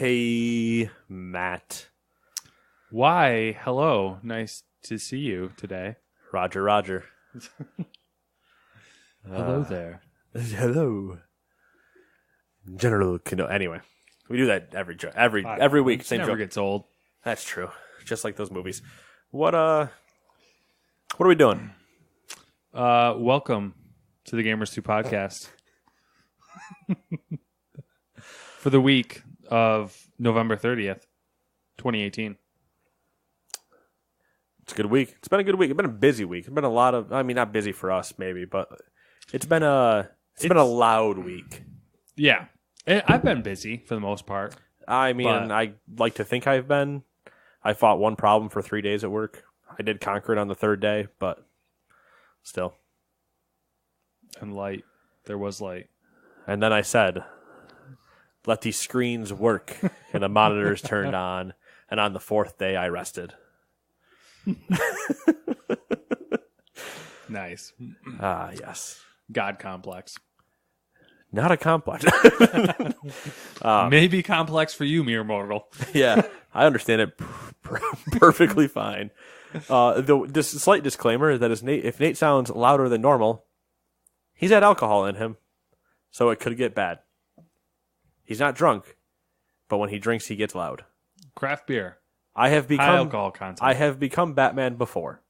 Hey, Matt. Why? Hello. Nice to see you today. Roger. Hello there. Hello. General Kino. Anyway, we do that every week. Same never joke. gets old. That's true. Just like those movies. What are we doing? Welcome to the Gamers 2 podcast. For the week of November 30th, 2018. It's a good week. It's been a good week. It's been a busy week. It's been a lot of, not busy for us maybe, but it's been a loud week. Yeah. I've been busy for the most part. I like to think I've been. I fought one problem for 3 days at work. I did conquer it on the third day, but still. And light. There was light. And then I said, let these screens work. And the monitors turned on. And on the fourth day, I rested. Nice. Yes. God complex. Not a complex. Maybe complex for you, mere mortal. Yeah, I understand it perfectly fine. This slight disclaimer that if Nate sounds louder than normal, he's had alcohol in him, so it could get bad. He's not drunk, but when he drinks, he gets loud. Craft beer. High alcohol content. I have become Batman before.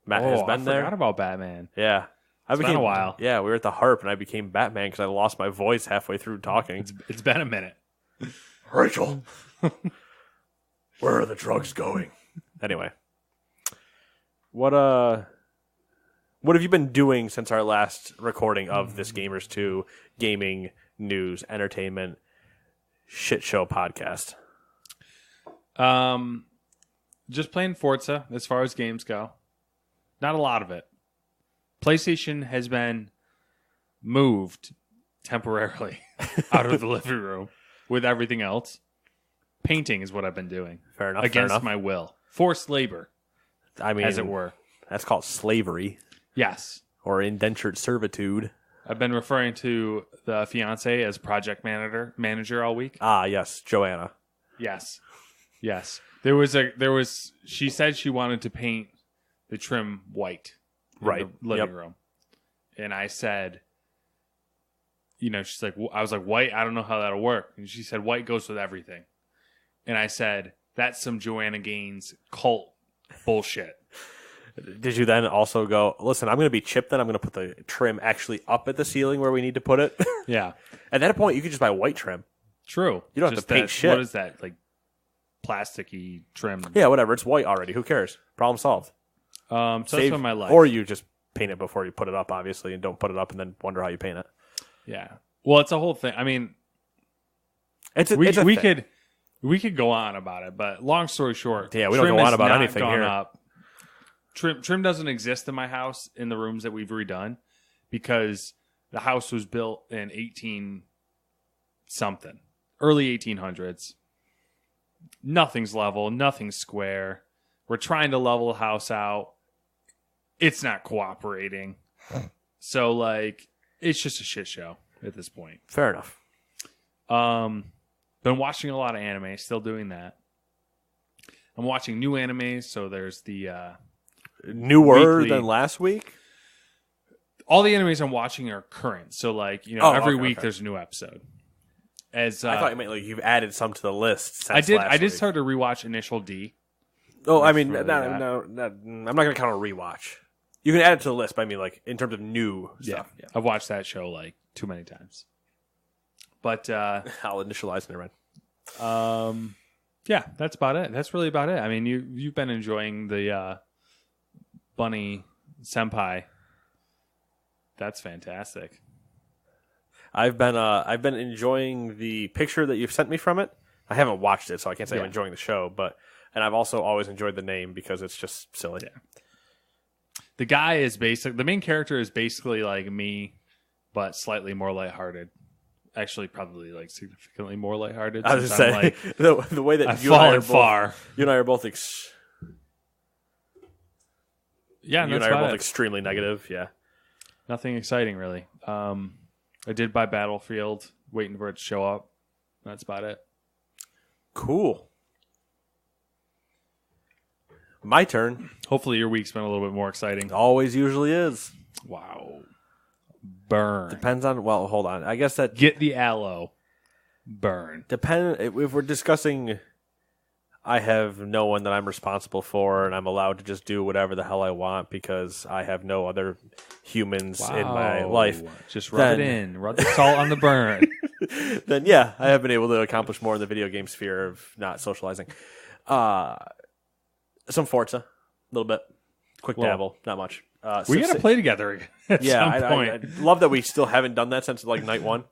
Matt has been there. I forgot about Batman. Yeah. It's been a while. Yeah, we were at the Harp, and I became Batman because I lost my voice halfway through talking. It's been a minute. Rachel, where are the drugs going? Anyway, what have you been doing since our last recording of this Gamers 2 gaming news entertainment shit show podcast? Just playing Forza as far as games go. Not a lot of it. PlayStation has been moved temporarily out of the living room with everything else. Painting is what I've been doing. Fair enough. Against my will. Forced labor, as it were. That's called slavery. Yes. Or indentured servitude. I've been referring to the fiance as project manager all week. Ah, yes. Joanna. Yes. She said she wanted to paint the trim white. Right. In the living room. And I said, she's like, I was like, white? I don't know how that'll work. And she said, white goes with everything. And I said, that's some Joanna Gaines cult bullshit. Did you then also go, listen, I'm going to be chipped then. I'm going to put the trim actually up at the ceiling where we need to put it? Yeah. At that point, you could just buy white trim. True. You don't have to paint shit. What is that? Like plasticky trim? Yeah, whatever. It's white already. Who cares? Problem solved. So that's what my life. Or you just paint it before you put it up, obviously, and don't put it up and then wonder how you paint it. Yeah. Well, it's a whole thing. I mean, we could go on about it, but long story short, yeah, we don't go on about anything here. Up. Trim doesn't exist in my house in the rooms that we've redone because the house was built in early 1800s. Nothing's level, nothing's square. We're trying to level the house out. It's not cooperating. So, it's just a shit show at this point. Fair enough. Been watching a lot of anime. Still doing that. I'm watching new animes. So there's the newer weekly, than last week. All the animes I'm watching are current. So every week there's a new episode. I thought you meant you've added some to the list. I did start to rewatch Initial D. Oh, I mean, no, I'm not going to count a rewatch. You can add it to the list, but I mean, in terms of new stuff. Yeah. I've watched that show too many times. But I'll initialize and read. Yeah, that's about it. That's really about it. I mean, you've been enjoying the Bunny Senpai. That's fantastic. I've been enjoying the picture that you've sent me from it. I haven't watched it, so I can't say I'm enjoying the show, and I've also always enjoyed the name because it's just silly. Yeah. The guy is the main character is basically like me, but slightly more lighthearted. Actually, probably significantly more lighthearted. I was just saying the way that I've fallen far. You and I are both. You and I are both extremely negative. Yeah. Nothing exciting really. I did buy Battlefield, waiting for it to show up. That's about it. Cool. My turn. Hopefully your week's been a little bit more exciting. Always usually is. Wow. Burn. Depends on, well, hold on. I guess that... Get the aloe. Burn. If we're discussing... I have no one that I'm responsible for, and I'm allowed to just do whatever the hell I want because I have no other humans in my life. Just rub it in. Rub the salt on the burn. Then, yeah, I have been able to accomplish more in the video game sphere of not socializing. Some Forza, a little bit. Quick dabble, not much. We got to play together at some point. I love that we still haven't done that since like night one.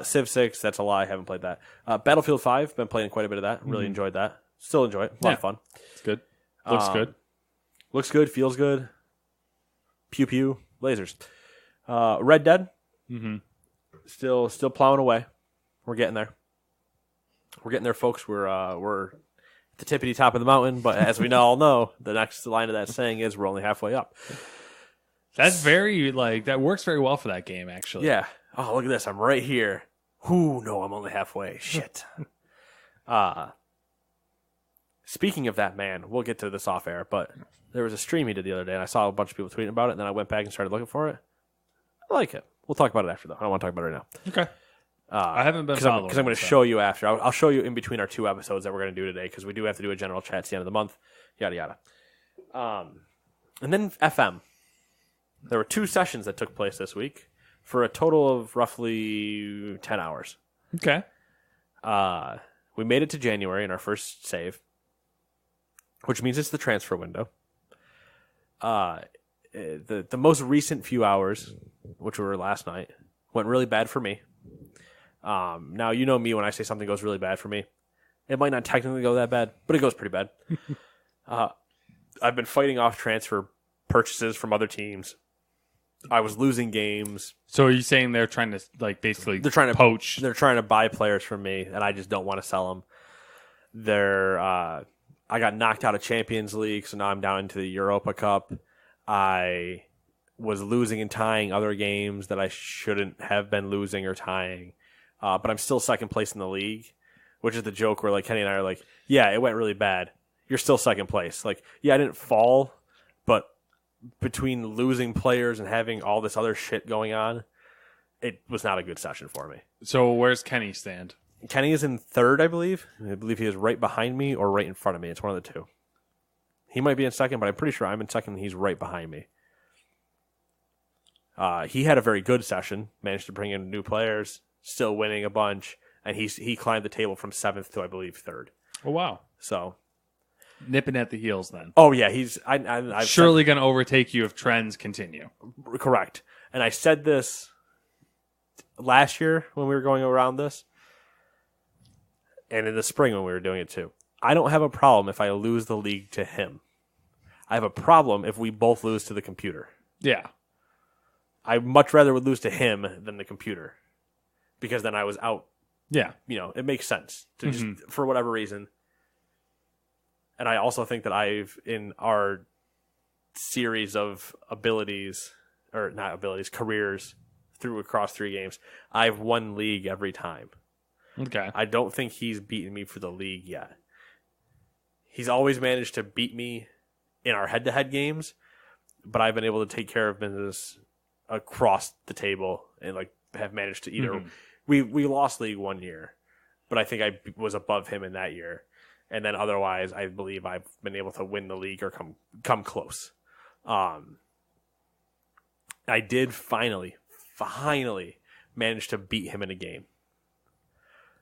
Civ 6, that's a lie. I haven't played that. Battlefield 5, been playing quite a bit of that. Really enjoyed that. Still enjoy it. A lot of fun. It's good. Looks good. Looks good. Feels good. Pew pew. Lasers. Red Dead. Mm-hmm. Still plowing away. We're getting there. We're getting there, folks. We're at the tippity top of the mountain, but as we all know, the next line of that saying is we're only halfway up. That's very that works very well for that game, actually. Yeah. Oh, look at this. I'm right here. Ooh, no, I'm only halfway. Shit. Speaking of that, man, we'll get to this off air, but there was a stream he did the other day, and I saw a bunch of people tweeting about it, and then I went back and started looking for it. I like it. We'll talk about it after, though. I don't want to talk about it right now. Okay. I haven't been following because I'm going to show you after. I'll show you in between our two episodes that we're going to do today because we do have to do a general chat at the end of the month. Yada yada. And then FM. There were 2 sessions that took place this week for a total of roughly 10 hours. Okay. We made it to January in our first save, which means it's the transfer window. The most recent few hours, which were last night, went really bad for me. Now, you know me, when I say something goes really bad for me, it might not technically go that bad, but it goes pretty bad. I've been fighting off transfer purchases from other teams. I was losing games. So are you saying they're trying to basically poach? They're trying to buy players from me, and I just don't want to sell them. I got knocked out of Champions League, so now I'm down into the Europa Cup. I was losing and tying other games that I shouldn't have been losing or tying. But I'm still second place in the league, which is the joke where Kenny and I are like, yeah, it went really bad. You're still second place. Yeah, I didn't fall, but between losing players and having all this other shit going on, it was not a good session for me. So where's Kenny stand? Kenny is in third, I believe. I believe he is right behind me or right in front of me. It's one of the two. He might be in second, but I'm pretty sure I'm in second and he's right behind me. He had a very good session, managed to bring in new players, still winning a bunch, and he climbed the table from 7th to, I believe, 3rd. Oh, wow. So nipping at the heels then. Oh, yeah. I've surely going to overtake you if trends continue. Correct. And I said this last year when we were going around this, and in the spring when we were doing it too. I don't have a problem if I lose the league to him. I have a problem if we both lose to the computer. Yeah. I much rather would lose to him than the computer, because then I was out. Yeah. It makes sense to just, for whatever reason. And I also think that in our series of careers across 3 games, I've won league every time. Okay. I don't think he's beaten me for the league yet. He's always managed to beat me in our head-to-head games, but I've been able to take care of business across the table and have managed to either we lost league one year, but I think I was above him in that year, and then otherwise I believe I've been able to win the league or come close. I did finally manage to beat him in a game.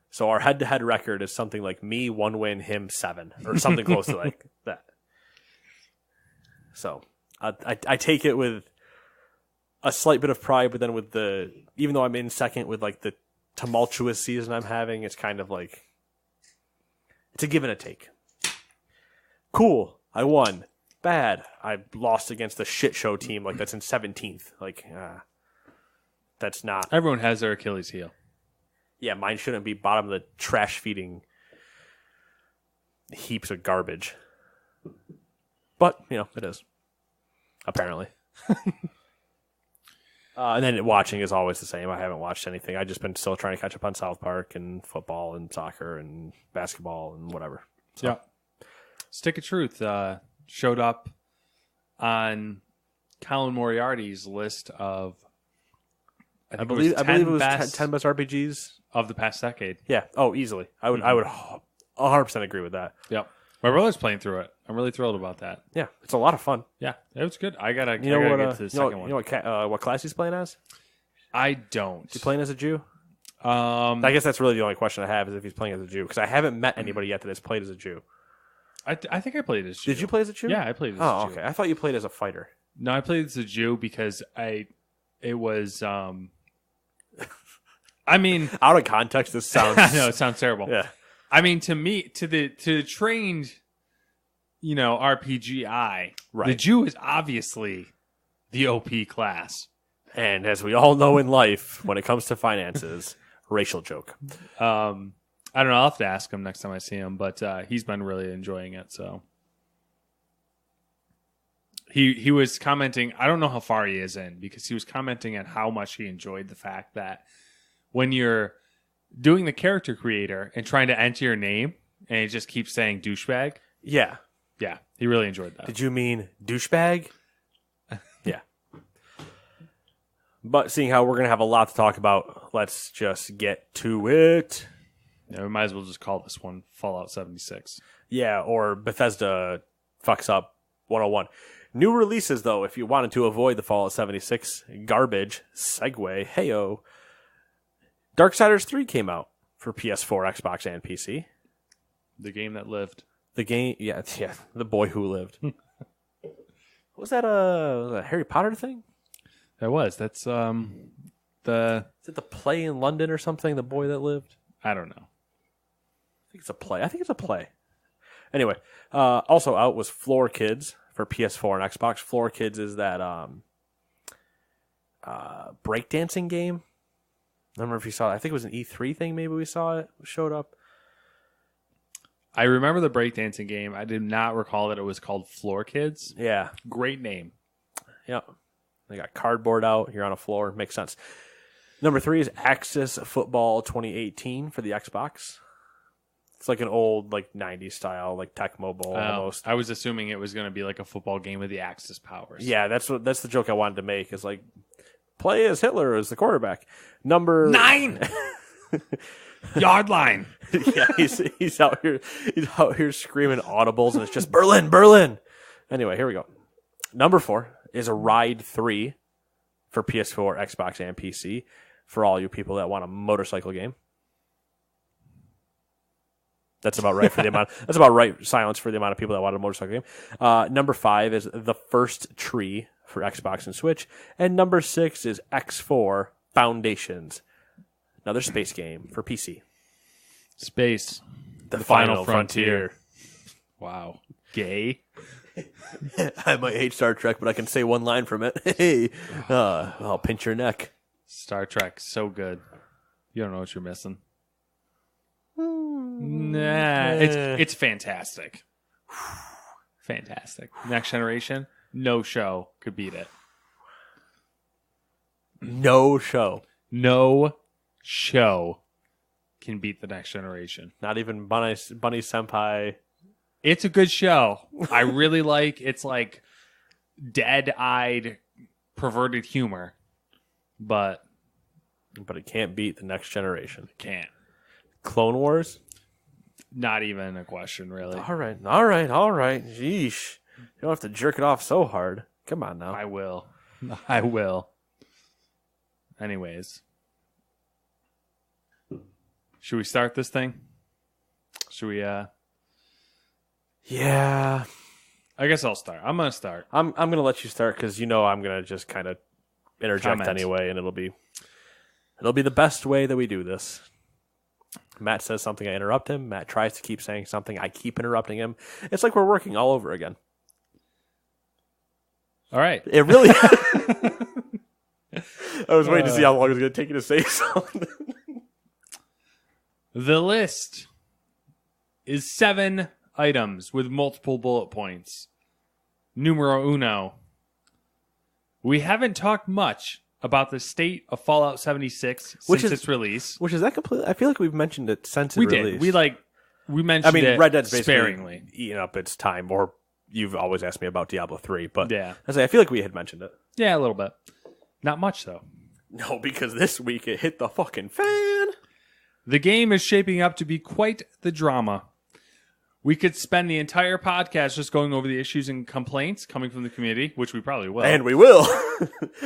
So our head-to-head record is something like me 1 win, him 7, or something close to that. So I take it with a slight bit of pride, but then even though I'm in second with the tumultuous season I'm having, it's kind of it's a give and a take. Cool, I won. Bad, I lost against a shit show team that's in 17th. That's not. Everyone has their Achilles heel. Yeah, mine shouldn't be bottom of the trash feeding heaps of garbage. But, it is. Apparently. And then watching is always the same. I haven't watched anything. I've just been still trying to catch up on South Park and football and soccer and basketball and whatever. So. Yeah. Stick of Truth showed up on Colin Moriarty's list of, I believe it was 10 best RPGs of the past decade. Yeah. Oh, easily. I would 100% agree with that. Yep. My brother's playing through it. I'm really thrilled about that. Yeah, it's a lot of fun. Yeah, it was good. I gotta get to the second one. You know what class he's playing as? I don't. Is he playing as a Jew? I guess that's really the only question I have is if he's playing as a Jew because I haven't met anybody yet that has played as a Jew. I think I played as Jew. Did you play as a Jew? Yeah, I played as a Jew. Oh, okay. I thought you played as a fighter. No, I played as a Jew because it was I mean, out of context, this sounds. I know it sounds terrible. Yeah. I mean, to me, to the trained, RPG eye, right. The Jew is obviously the OP class. And as we all know in life, when it comes to finances, racial joke. I don't know. I'll have to ask him next time I see him, but he's been really enjoying it. So he was commenting. I don't know how far he is in because he was commenting on how much he enjoyed the fact that when you're doing the character creator and trying to enter your name and it just keeps saying douchebag. Yeah. Yeah. He really enjoyed that. Did you mean douchebag? Yeah. But seeing how we're going to have a lot to talk about, let's just get to it. Yeah, we might as well just call this one Fallout 76. Yeah, or Bethesda fucks up 101. New releases, though, if you wanted to avoid the Fallout 76 garbage, segue, heyo. Darksiders 3 came out for PS4, Xbox, and PC. The game that lived. The game, yeah, the boy who lived. Was that a Harry Potter thing? That was. That's Is it the play in London or something? The boy that lived? I don't know. I think it's a play. Anyway, also out was Floor Kids for PS4 and Xbox. Floor Kids is that breakdancing game. I don't remember if you saw it. I think it was an E3 thing. Maybe we saw it. Showed up. I remember the breakdancing game. I did not recall that it was called Floor Kids. Yeah. Great name. Yeah. They got cardboard out. You're on a floor. Makes sense. Number 3 is Axis Football 2018 for the Xbox. It's like an old, 90s style, Tech Mobile almost. I was assuming it was going to be like a football game with the Axis powers. Yeah, that's the joke I wanted to make. Is play as Hitler as the quarterback. Number 9 yard line. Yeah, he's out here screaming audibles, and it's just Berlin, Berlin. Anyway, here we go. Number 4 is a Ride 3 for PS4, Xbox, and PC for all you people that want a motorcycle game. That's about right for the amount. That's about right silence for the amount of people that want a motorcycle game. Number 5 is The First Tree for Xbox and Switch, and number 6 is X4 Foundations, another space game for PC. Space, the final frontier. Wow, gay. I might hate Star Trek, but I can say one line from it. Hey, I'll pinch your neck. Star Trek, so good. You don't know what you're missing. Nah, it's fantastic. Fantastic. Next Generation, no show could beat it. No show can beat the Next Generation. Not even Bunny Senpai. It's a good show. I really it's like dead-eyed, perverted humor, but it can't beat the Next Generation. It can't. Clone Wars? Not even a question, really. All right. Yeesh. You don't have to jerk it off so hard. Come on now. I will. Anyways. Should we start this thing? Should we, Yeah. I guess I'll start. I'm going to start. I'm going to let you start because I'm going to just kind of interject anyway, and it'll be the best way that we do this. Matt says something, I interrupt him. Matt tries to keep saying something, I keep interrupting him. It's like we're working all over again. All right. It really... I was waiting to see how long it was going to take you to say something. The list is 7 items with multiple bullet points. Numero uno. We haven't talked much about the state of Fallout 76 since its release. Which is that completely? I feel like we've mentioned it since We its release. did. We mentioned it Red Dead's basically sparingly. eating up its time, or you've always asked me about Diablo 3, but Yeah. I feel like we had mentioned it. Yeah, a little bit. Not much, though. No, because this week it hit the fucking fan. The game is shaping up to be quite the drama. We could spend the entire podcast just going over the issues and complaints coming from the community, which we probably will. And we will.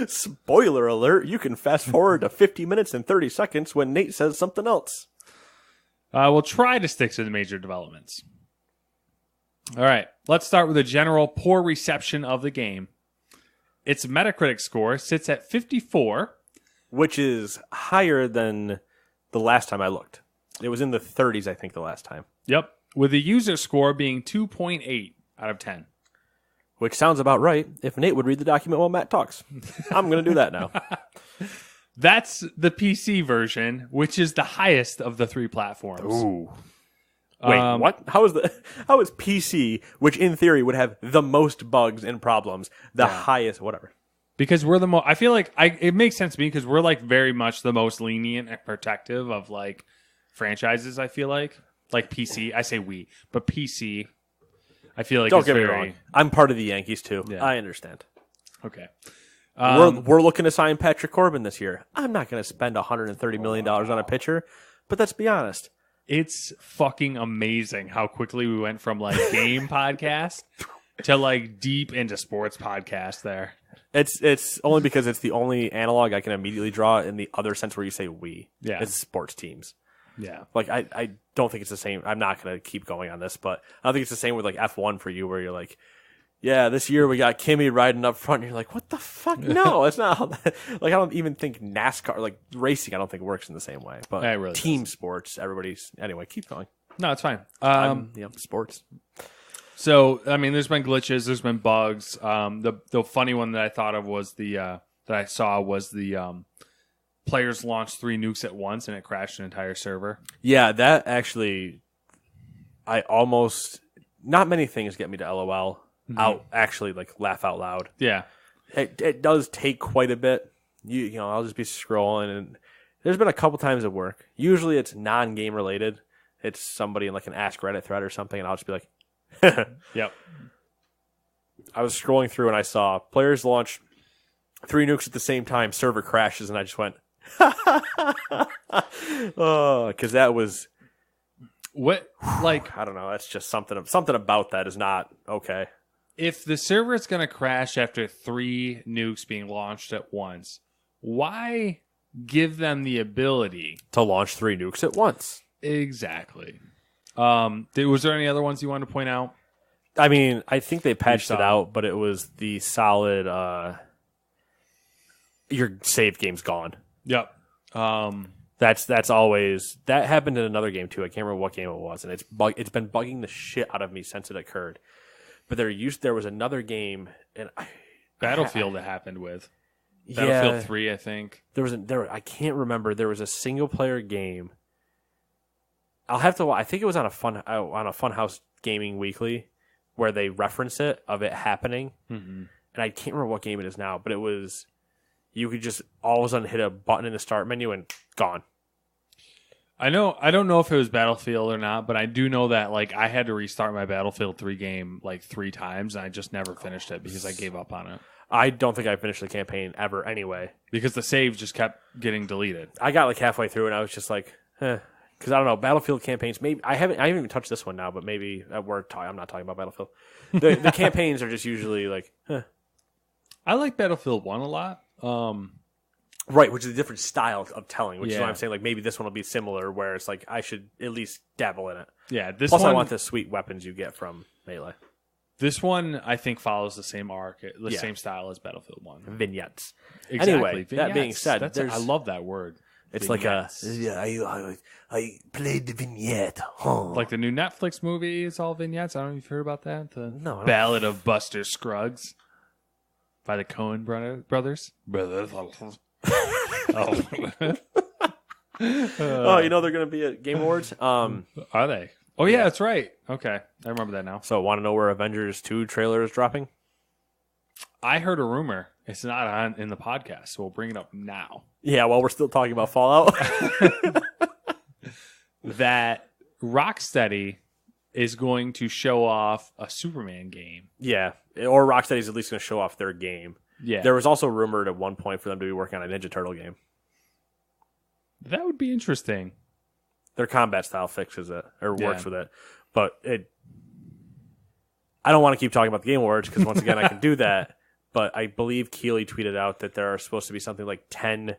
Spoiler alert, you can fast forward to 50 minutes and 30 seconds when Nate says something else. We'll try to stick to the major developments. All right, let's start with a general poor reception of the game. Its Metacritic score sits at 54. Which is higher than the last time I looked. It was in the 30s, I think, the last time. Yep. With the user score being 2.8 out of 10. Which sounds about right if Nate would read the document while Matt talks. I'm going to do that now. That's the PC version, which is the highest of the three platforms. Ooh. Wait, what? How is PC, which in theory would have the most bugs and problems, the highest, whatever? Because we're the most, I feel like it makes sense to me because we're like very much the most lenient and protective of like franchises, I feel like PC, I say we, but PC, I feel like don't get me wrong. I'm part of the Yankees too. Yeah. I understand. Okay. We're looking to sign Patrick Corbin this year. I'm not going to spend $130 million on a pitcher, but let's be honest. It's fucking amazing how quickly we went from like game podcast to like deep into sports podcast there. It's only because it's the only analog I can immediately draw in the other sense where you say we. Yeah. It's sports teams. Yeah. Like, I don't think it's the same. I'm not going to keep going on this, but I don't think it's the same with like F1 for you where you're like, yeah, this year we got Kimi riding up front. And you're like, what the fuck? No, it's not how that. Like, I don't even think NASCAR, like racing, I don't think works in the same way. But really team sports, everybody's. Anyway, keep going. No, it's fine. Sports. So, I mean, there's been glitches, there's been bugs. The funny one that I thought of was that I saw was the players launched 3 nukes at once and it crashed an entire server. Yeah, that actually, not many things get me to LOL. Out actually like laugh out loud. Yeah, it does take quite a bit. You know, I'll just be scrolling, and there's been a couple times at work. Usually it's non-game related. It's somebody in like an Ask Reddit thread or something, and I'll just be like, "Yep." I was scrolling through and I saw players launch 3 nukes at the same time. Server crashes, and I just went, "Oh," because that was what like I don't know. That's just something about that is not okay. If the server is going to crash after 3 nukes being launched at once, why give them the ability to launch 3 nukes at once? Exactly. Was there any other ones you wanted to point out? I mean, I think they patched it out, but it was the solid your save game's gone. Yep. That's always that happened in another game too. I can't remember what game it was, and it's been bugging the shit out of me since it occurred. But there was another game, and Battlefield it happened with. Battlefield 3, I think. I can't remember. There was a single player game. I think it was on a Funhouse Gaming Weekly where they reference it happening. Mm-hmm. And I can't remember what game it is now, but it was you could just all of a sudden hit a button in the start menu and gone. I don't know if it was Battlefield or not, but I do know that like I had to restart my Battlefield 3 game like 3 times and I just never finished it because I gave up on it. I don't think I finished the campaign ever anyway. Because the save just kept getting deleted. I got like halfway through and I was just like, because I don't know, Battlefield campaigns, maybe I haven't even touched this one now, but maybe at work I'm not talking about Battlefield. The campaigns are just usually like, I like Battlefield 1 a lot. Right, which is a different style of telling, which is Yeah. why I'm saying like maybe this one will be similar, where it's like I should at least dabble in it. Yeah, I want the sweet weapons you get from Melee. This one I think follows the same arc, the same style as Battlefield 1. Vignettes. Exactly. Anyway, vignettes. that being said, I love that word. It's vignettes. I played the vignette. Huh. Like the new Netflix movie is all vignettes. I don't know if you've heard about that. The No, Ballad of Buster Scruggs by the Coen brothers. Oh, you know they're going to be at Game Awards? Are they? Oh, yeah, that's right. Okay, I remember that now. So, want to know where Avengers 2 trailer is dropping? I heard a rumor, It's not on in the podcast, so we'll bring it up now. Yeah, while we're still talking about Fallout. That Rocksteady is going to show off a Superman game. Yeah, or Rocksteady's at least going to show off their game. Yeah. There was also rumored at one point for them to be working on a Ninja Turtle game. That would be interesting. Their combat style fixes it, or works with it. But I don't want to keep talking about the Game Awards, because once again, I can do that. But I believe Keeley tweeted out that there are supposed to be something like 10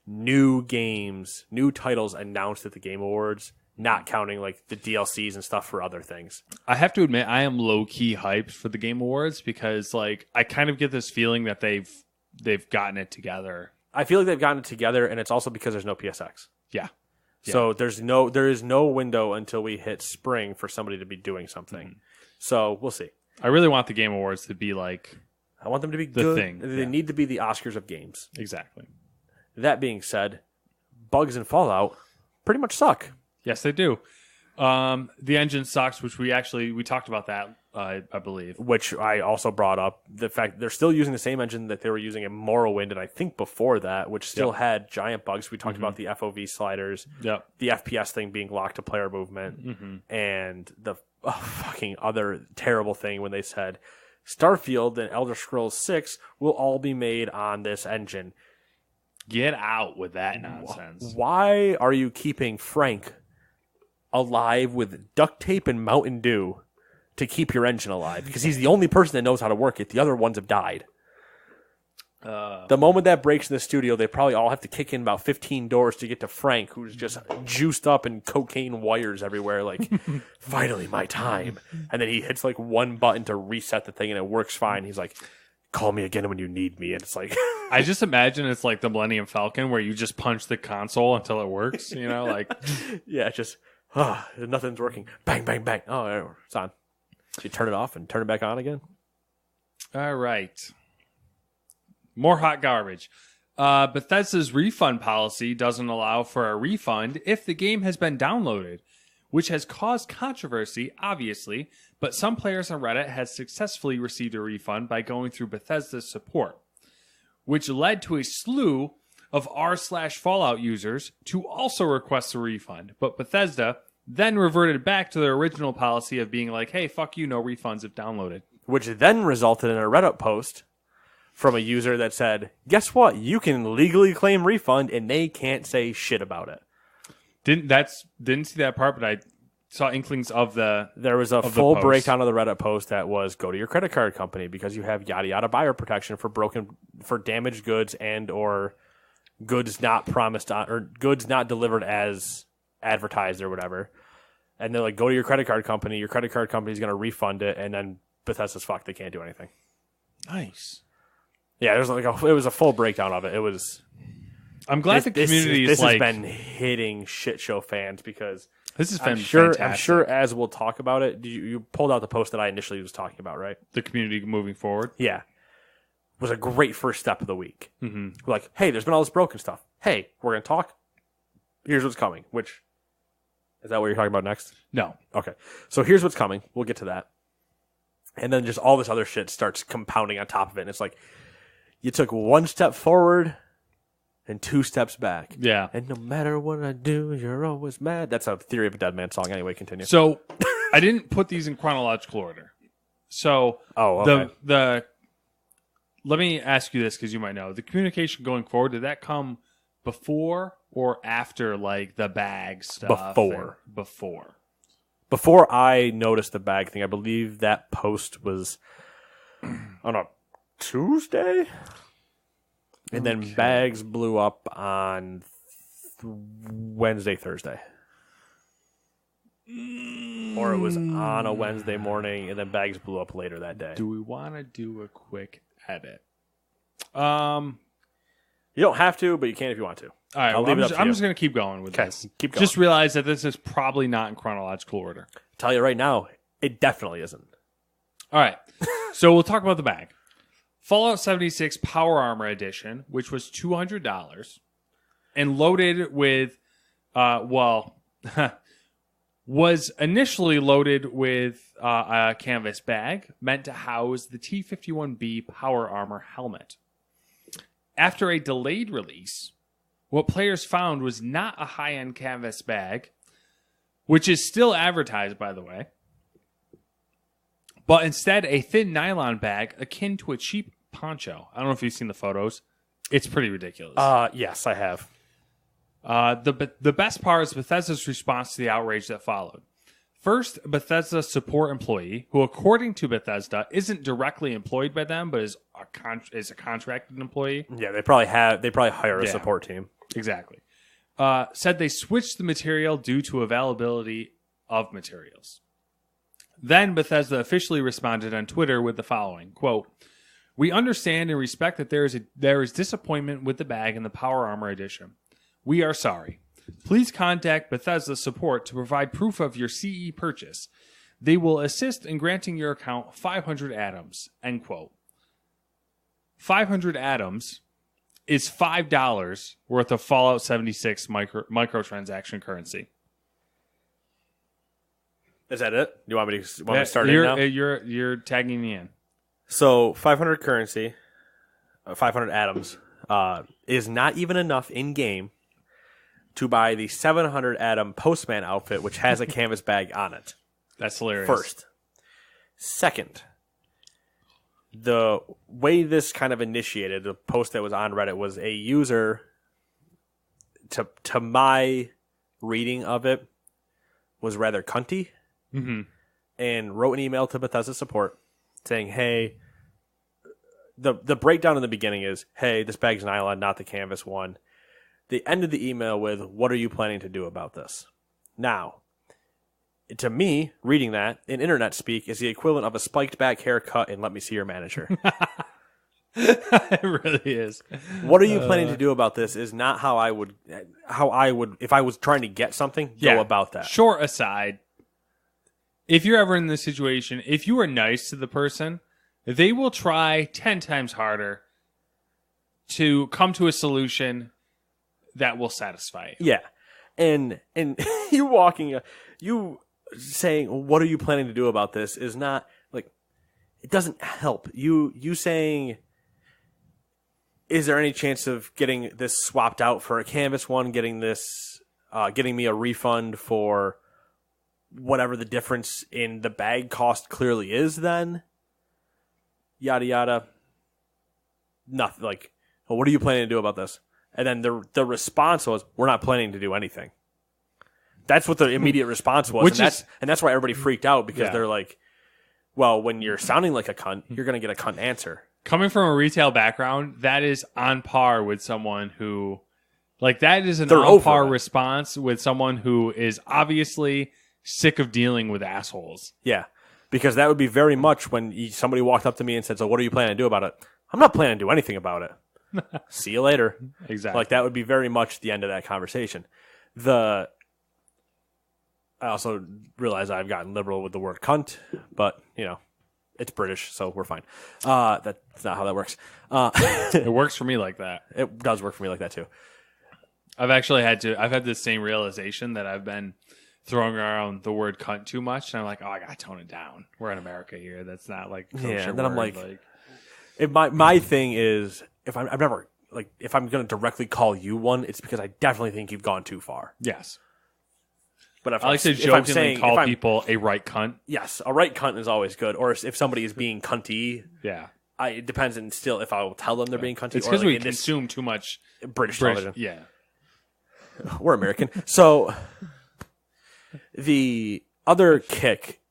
new games, new titles announced at the Game Awards, not counting like the DLCs and stuff for other things. I have to admit, I am low-key hyped for the Game Awards because like I kind of get this feeling that they've gotten it together. I feel like they've gotten it together, and it's also because there's no PSX. Yeah. So there is no window until we hit spring for somebody to be doing something. Mm-hmm. So we'll see. I really want the Game Awards to be like I want them to be the good. thing. They need to be the Oscars of games. Exactly. That being said, bugs in Fallout pretty much suck. Yes, they do. The engine sucks, which we talked about that, I believe. Which I also brought up. The fact they're still using the same engine that they were using in Morrowind, and I think before that, which still had giant bugs. We talked about the FOV sliders, the FPS thing being locked to player movement, and the fucking other terrible thing when they said Starfield and Elder Scrolls 6 will all be made on this engine. Get out with that nonsense. Why are you keeping Frank alive with duct tape and Mountain Dew to keep your engine alive? Because he's the only person that knows how to work it. The other ones have died. The moment that breaks in the studio, they probably all have to kick in about 15 doors to get to Frank, who's just juiced up and cocaine wires everywhere. Like, finally, my time. And then he hits like one button to reset the thing, and it works fine. He's like, call me again when you need me. And it's like... I just imagine it's like the Millennium Falcon where you just punch the console until it works, you know? Like, yeah, just, nothing's working. Bang, bang, bang. Oh, it's on. So you turn it off and turn it back on again? All right. More hot garbage. Bethesda's refund policy doesn't allow for a refund if the game has been downloaded, which has caused controversy, obviously, but some players on Reddit have successfully received a refund by going through Bethesda's support, which led to a slew of r/Fallout users to also request a refund. But Bethesda then reverted back to their original policy of being like, hey, fuck you, no refunds if downloaded. Which then resulted in a Reddit post from a user that said, guess what? You can legally claim refund, and they can't say shit about it. Didn't see that part, but I saw inklings of the. There was a full breakdown of the Reddit post that was go to your credit card company because you have yada yada buyer protection for damaged goods and or goods not promised on, or goods not delivered as advertised or whatever. And they're like, go to your credit card company. Your credit card company is going to refund it, and then Bethesda's fucked. They can't do anything. Nice. Yeah, it was a full breakdown of it. It was. I'm glad the community this has been hitting shit show fans because this has been fantastic. I'm sure as we'll talk about it, you pulled out the post that I initially was talking about, right? The community moving forward. Yeah, was a great first step of the week. Mm-hmm. We're like, hey, there's been all this broken stuff. Hey, we're gonna talk. Here's what's coming. Which is that what you're talking about next? No. Okay, so here's what's coming. We'll get to that, and then just all this other shit starts compounding on top of it, and it's like you took one step forward and 2 steps back. Yeah. And no matter what I do, you're always mad. That's a Theory of a Dead Man song. Anyway, continue. So I didn't put these in chronological order. So okay. Let me ask you this because you might know. The communication going forward, did that come before or after like the bag stuff? Before. Before I noticed the bag thing, I believe that post was on a Tuesday? And then bags blew up on Wednesday, Thursday. Or it was on a Wednesday morning, and then bags blew up later that day. Do we want to do a quick edit? You don't have to, but you can if you want to. All right, I'm just going to keep going with this. Keep going. Just realize that this is probably not in chronological order. Tell you right now, it definitely isn't. All right, so we'll talk about the bag. Fallout 76 Power Armor Edition, which was $200, and loaded with, was initially loaded with a canvas bag meant to house the T-51B Power Armor helmet. after a delayed release, what players found was not a high-end canvas bag, which is still advertised, by the way, but instead a thin nylon bag akin to a cheap poncho. I don't know if you've seen the photos. It's pretty ridiculous. Yes, I have. The best part is Bethesda's response to the outrage that followed. First, Bethesda support employee, who according to Bethesda isn't directly employed by them, but is a contracted employee. Yeah, they probably hire a support team. Exactly. Said they switched the material due to availability of materials. Then Bethesda officially responded on Twitter with the following, quote, "We understand and respect that there is disappointment with the bag in the Power Armor Edition. We are sorry. Please contact Bethesda support to provide proof of your CE purchase. They will assist in granting your account 500 atoms." End quote. 500 atoms is $5 worth of Fallout 76 microtransaction currency. Is that it? You want me to start it now? You're tagging me in. So 500 currency, 500 atoms, is not even enough in game to buy the 700 atom Postman outfit, which has a canvas bag on it. That's hilarious. First. Second, the way this kind of initiated, the post that was on Reddit was a user, to my reading of it, was rather cunty, and wrote an email to Bethesda support saying, hey, the breakdown in the beginning is, hey, this bag's nylon, not the canvas one. They ended the email with, what are you planning to do about this? Now, to me, reading that, in internet speak, is the equivalent of a spiked back haircut and let me see your manager. It really is. What are you planning to do about this is not how I would, if I was trying to get something, go about that. Short aside, if you're ever in this situation, if you are nice to the person, they will try 10 times harder to come to a solution that will satisfy you. Yeah. And you saying, what are you planning to do about this is not, like, it doesn't help. You saying, is there any chance of getting this swapped out for a canvas one, getting me a refund for whatever the difference in the bag cost clearly is then? Yada, yada. Nothing. Like, well, what are you planning to do about this? And then the response was, we're not planning to do anything. That's what the immediate response was. And that's why everybody freaked out, because they're like, well, when you're sounding like a cunt, you're going to get a cunt answer. Coming from a retail background, that is on par with someone who, like, that is an on par response with someone who is obviously sick of dealing with assholes. Yeah, because that would be very much when somebody walked up to me and said, so what are you planning to do about it? I'm not planning to do anything about it. See you later. Exactly. Like, that would be very much the end of that conversation. I also realize I've gotten liberal with the word cunt, but, it's British, so we're fine. That's not how that works. It works for me like that. It does work for me like that, too. I've had this same realization that I've been throwing around the word cunt too much, and I'm like, I gotta tone it down. We're in America here. That's not like kosher and then word. I'm like my thing is, if I'm going to directly call you one, it's because I definitely think you've gone too far. Yes. But if I like to jokingly call people a right cunt. Yes, a right cunt is always good. Or if somebody is being cunty, it depends. And still, if I will tell them they're being cunty, it's because we consume too much British television. Yeah, we're American. So the other kick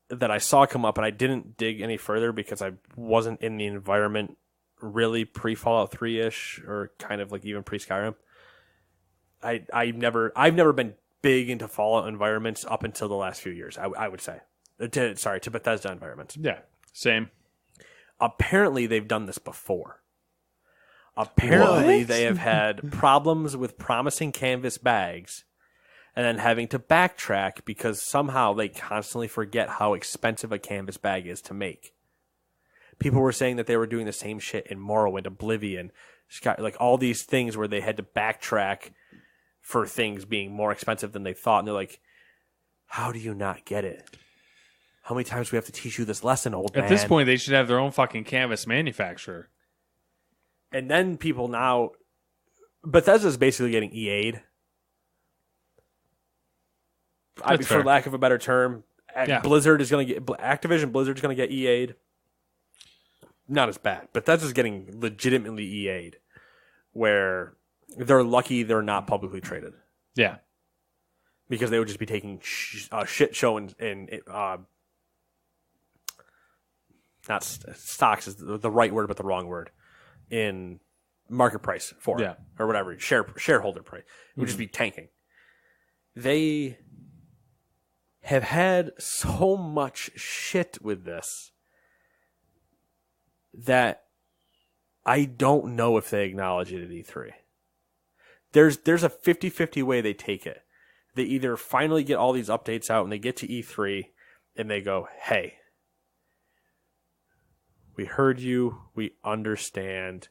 that I saw come up, and I didn't dig any further because I wasn't in the environment really pre-Fallout 3-ish, or kind of like even pre-Skyrim. I've never been big into Fallout environments up until the last few years, I would say. To Bethesda environments. Yeah, same. Apparently, they've done this before. Apparently, they have had problems with promising canvas bags and then having to backtrack because somehow they constantly forget how expensive a canvas bag is to make. People were saying that they were doing the same shit in Morrowind, Oblivion, like all these things where they had to backtrack for things being more expensive than they thought. And they're like, how do you not get it? How many times do we have to teach you this lesson, old man? At this point, they should have their own fucking canvas manufacturer. And then people now, Bethesda's basically getting EA'd. For lack of a better term, Blizzard is going to get Activision. Blizzard's going to get EA'd. Not as bad. Bethesda's getting legitimately EA'd, where they're lucky they're not publicly traded. Yeah, because they would just be taking shit show and not stocks is the right word, but the wrong word in market price for it, or whatever shareholder price. It would just be tanking. They have had so much shit with this that I don't know if they acknowledge it at E3. There's a 50-50 way they take it. They either finally get all these updates out and they get to E3 and they go, hey, we heard you, we understand,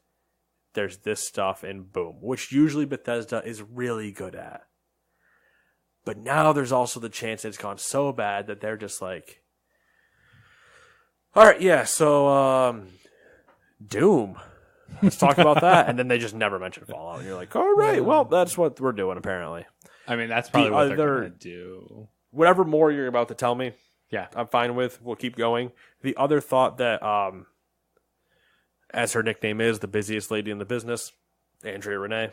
there's this stuff, and boom, which usually Bethesda is really good at. But now there's also the chance that it's gone so bad that they're just like, all right, yeah, so Doom. Let's talk about that. And then they just never mention Fallout. And you're like, all right, well, that's what we're doing, apparently. I mean, that's probably what they're going to do. Whatever more you're about to tell me, yeah, I'm fine with. We'll keep going. The other thought that, as her nickname is, the busiest lady in the business, Andrea Renee,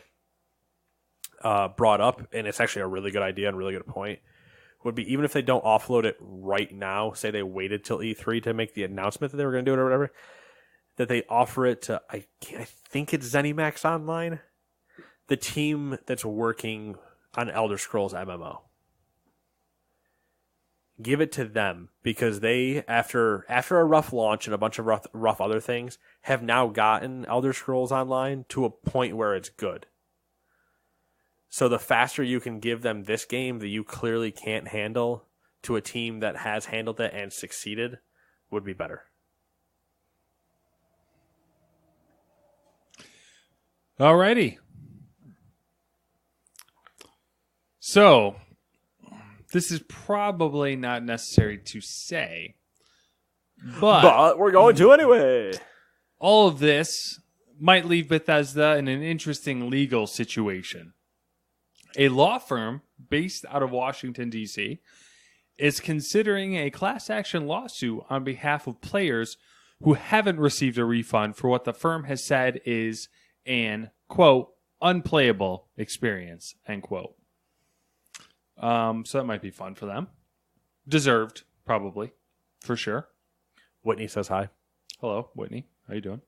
brought up, and it's actually a really good idea and really good point, would be even if they don't offload it right now, say they waited till E3 to make the announcement that they were going to do it or whatever, that they offer it to, I think it's ZeniMax Online, the team that's working on Elder Scrolls MMO. Give it to them, because they, after a rough launch and a bunch of rough other things, have now gotten Elder Scrolls Online to a point where it's good. So the faster you can give them this game that you clearly can't handle to a team that has handled it and succeeded would be better. Alrighty. So, this is probably not necessary to say, but we're going to anyway. All of this might leave Bethesda in an interesting legal situation. A law firm based out of Washington, D.C., is considering a class action lawsuit on behalf of players who haven't received a refund for what the firm has said is an, quote, unplayable experience, end quote. So that might be fun for them. Deserved, probably, for sure. Whitney says hi. Hello, Whitney. How you doing?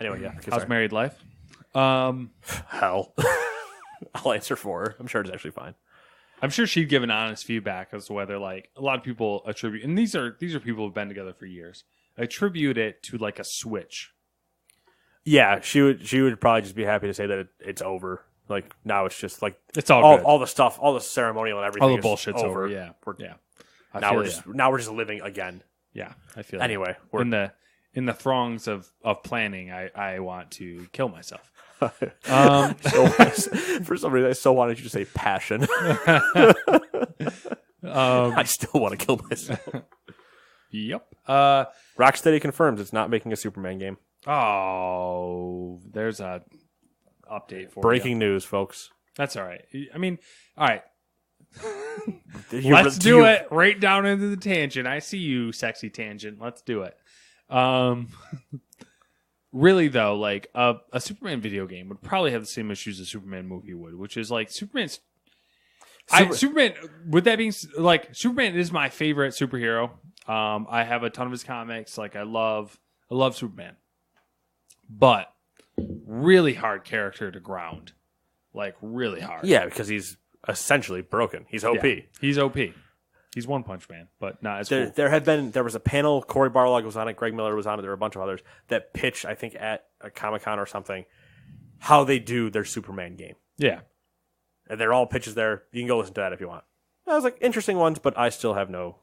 Anyway, yeah. How's married life? Hell. I'll answer for her. I'm sure it's actually fine. I'm sure she'd give an honest feedback as to whether, like, a lot of people attribute, and these are people who've been together for years, attribute it to like a switch. Yeah, she would probably just be happy to say that it's over. Like, now it's just like it's all the stuff, all the ceremonial and everything. All the bullshit's over. Yeah, Now we're just living again. Yeah, I feel. Anyway, we're in the throngs of planning. I want to kill myself. So for some reason, I so wanted you to say passion. I still want to kill myself. Yep. Rocksteady confirms it's not making a Superman game. Oh, there's a update for breaking news, folks. That's all right. I mean, all right. Let's do it right down into the tangent. I see you, sexy tangent. Let's do it. Really though, like a Superman video game would probably have the same issues a Superman movie would, which is like Superman. With that being like, Superman is my favorite superhero. I have a ton of his comics. Like I love Superman, but really hard character to ground, like really hard. Yeah, because he's essentially broken. He's OP. Yeah, he's OP. He's One Punch Man, but not as cool. There was a panel, Cory Barlog was on it, Greg Miller was on it, there were a bunch of others that pitched, I think, at a Comic-Con or something, how they do their Superman game. Yeah. And they're all pitches there. You can go listen to that if you want. I was like, interesting ones, but I still have no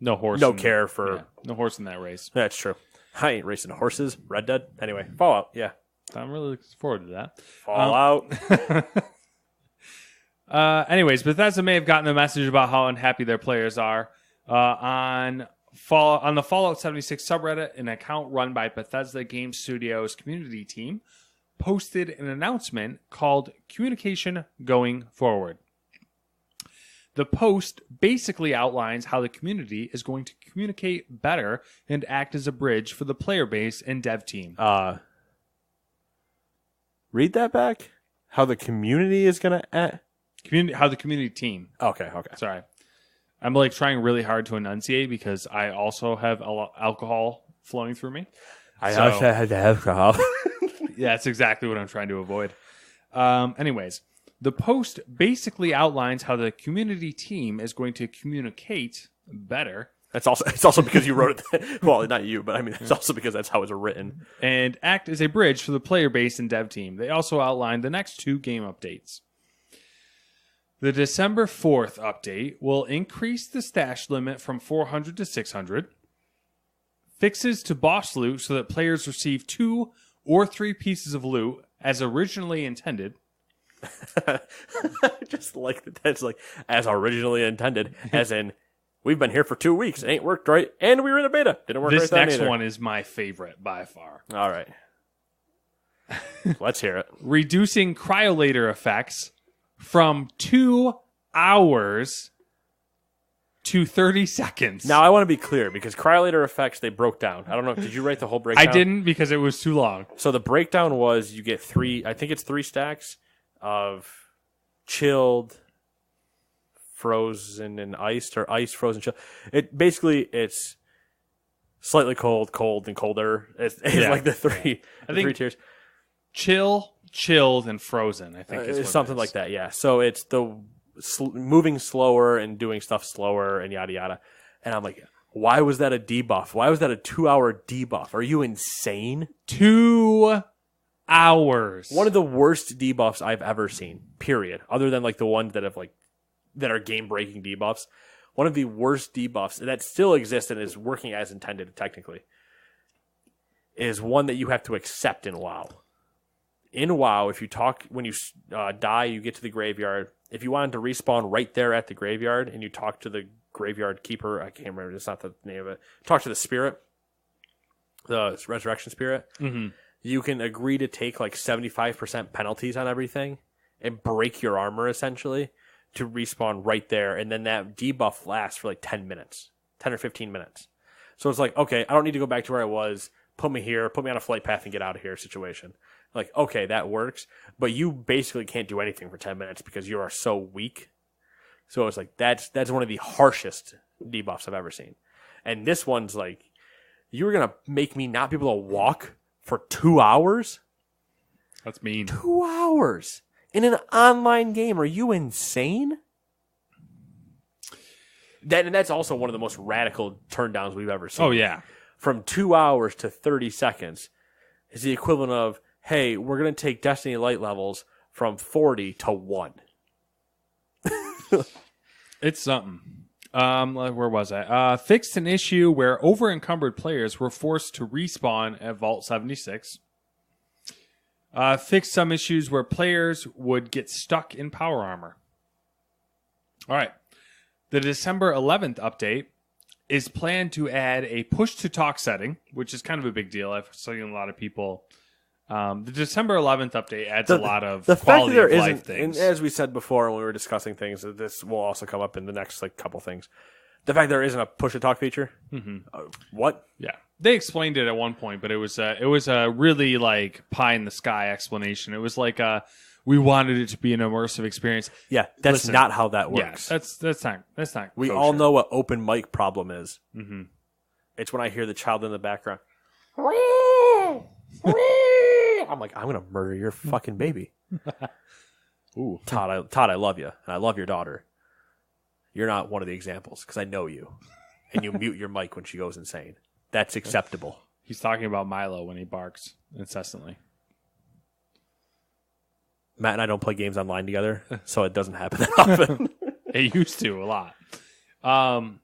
horse. No care for... Yeah, no horse in that race. That's true. I ain't racing horses. Red Dead. Anyway, Fallout, yeah. I'm really looking forward to that. Fallout. Anyways, Bethesda may have gotten a message about how unhappy their players are on on the Fallout 76 subreddit, an account run by Bethesda Game Studios community team posted an announcement called Communication Going Forward. The post basically outlines how the community is going to communicate better and act as a bridge for the player base and dev team. Read that back? How the community is going to... How the community team. Okay. Sorry. I'm like trying really hard to enunciate because I also have alcohol flowing through me. I also had alcohol. Yeah, that's exactly what I'm trying to avoid. Anyways, the post basically outlines how the community team is going to communicate better. It's also because you wrote it. Well, not you, but I mean, it's also because that's how it's written. And act as a bridge for the player base and dev team. They also outlined the next 2 game updates. The December 4th update will increase the stash limit from 400 to 600. Fixes to boss loot so that players receive 2 or 3 pieces of loot as originally intended. Just like that's like as originally intended, as in we've been here for 2 weeks, it ain't worked right, and we were in a beta. Didn't work right. This next one is my favorite by far. All right, let's hear it. Reducing cryolator effects from 2 hours to 30 seconds. Now, I want to be clear, because cryolator effects, they broke down. I don't know. Did you write the whole breakdown? I didn't, because it was too long. So the breakdown was you get 3, I think it's 3 stacks of chilled, frozen, and iced, or ice, frozen, chilled. It's slightly cold, cold, and colder. It's like the three tiers. Chill, chilled, and frozen, I think is what something like that, yeah. So it's the moving slower and doing stuff slower and yada yada. And I'm like, why was that a debuff? Why was that a 2-hour debuff? Are you insane? 2 hours. One of the worst debuffs I've ever seen, period. Other than like the ones that have that are game breaking debuffs. One of the worst debuffs that still exists and is working as intended technically is one that you have to accept in WoW. In WoW, if you when you die, you get to the graveyard. If you wanted to respawn right there at the graveyard and you talk to the graveyard keeper, I can't remember, it's not the name of it. Talk to the spirit, the resurrection spirit. Mm-hmm. You can agree to take like 75% penalties on everything and break your armor essentially to respawn right there. And then that debuff lasts for like 10 minutes, 10 or 15 minutes. So it's like, okay, I don't need to go back to where I was. Put me here, put me on a flight path and get out of here situation. Like, okay, that works, but you basically can't do anything for 10 minutes because you are so weak. So it's like, that's one of the harshest debuffs I've ever seen. And this one's like, you were going to make me not be able to walk for 2 hours? That's mean. 2 hours in an online game. Are you insane? And that's also one of the most radical turndowns we've ever seen. Oh, yeah. From 2 hours to 30 seconds is the equivalent of, hey, we're going to take Destiny Light levels from 40 to 1. It's something. Where was I? Fixed an issue where over-encumbered players were forced to respawn at Vault 76. Fixed some issues where players would get stuck in power armor. All right. The December 11th update is planned to add a push-to-talk setting, which is kind of a big deal. I've seen a lot of people... the December 11th update adds a lot of quality of life things. And as we said before when we were discussing things, this will also come up in the next couple things. The fact there isn't a push-to-talk feature. Mm-hmm. What? Yeah. They explained it at one point, but it was a really pie-in-the-sky explanation. It was like we wanted it to be an immersive experience. Yeah, that's not how that works. Yeah, that's not. We all know what open mic problem is. Mm-hmm. It's when I hear the child in the background. I'm like, I'm going to murder your fucking baby. Ooh. Todd, I love you, and I love your daughter. You're not one of the examples, because I know you. And you mute your mic when she goes insane. That's acceptable. He's talking about Milo when he barks incessantly. Matt and I don't play games online together, so it doesn't happen that often. It used to a lot. And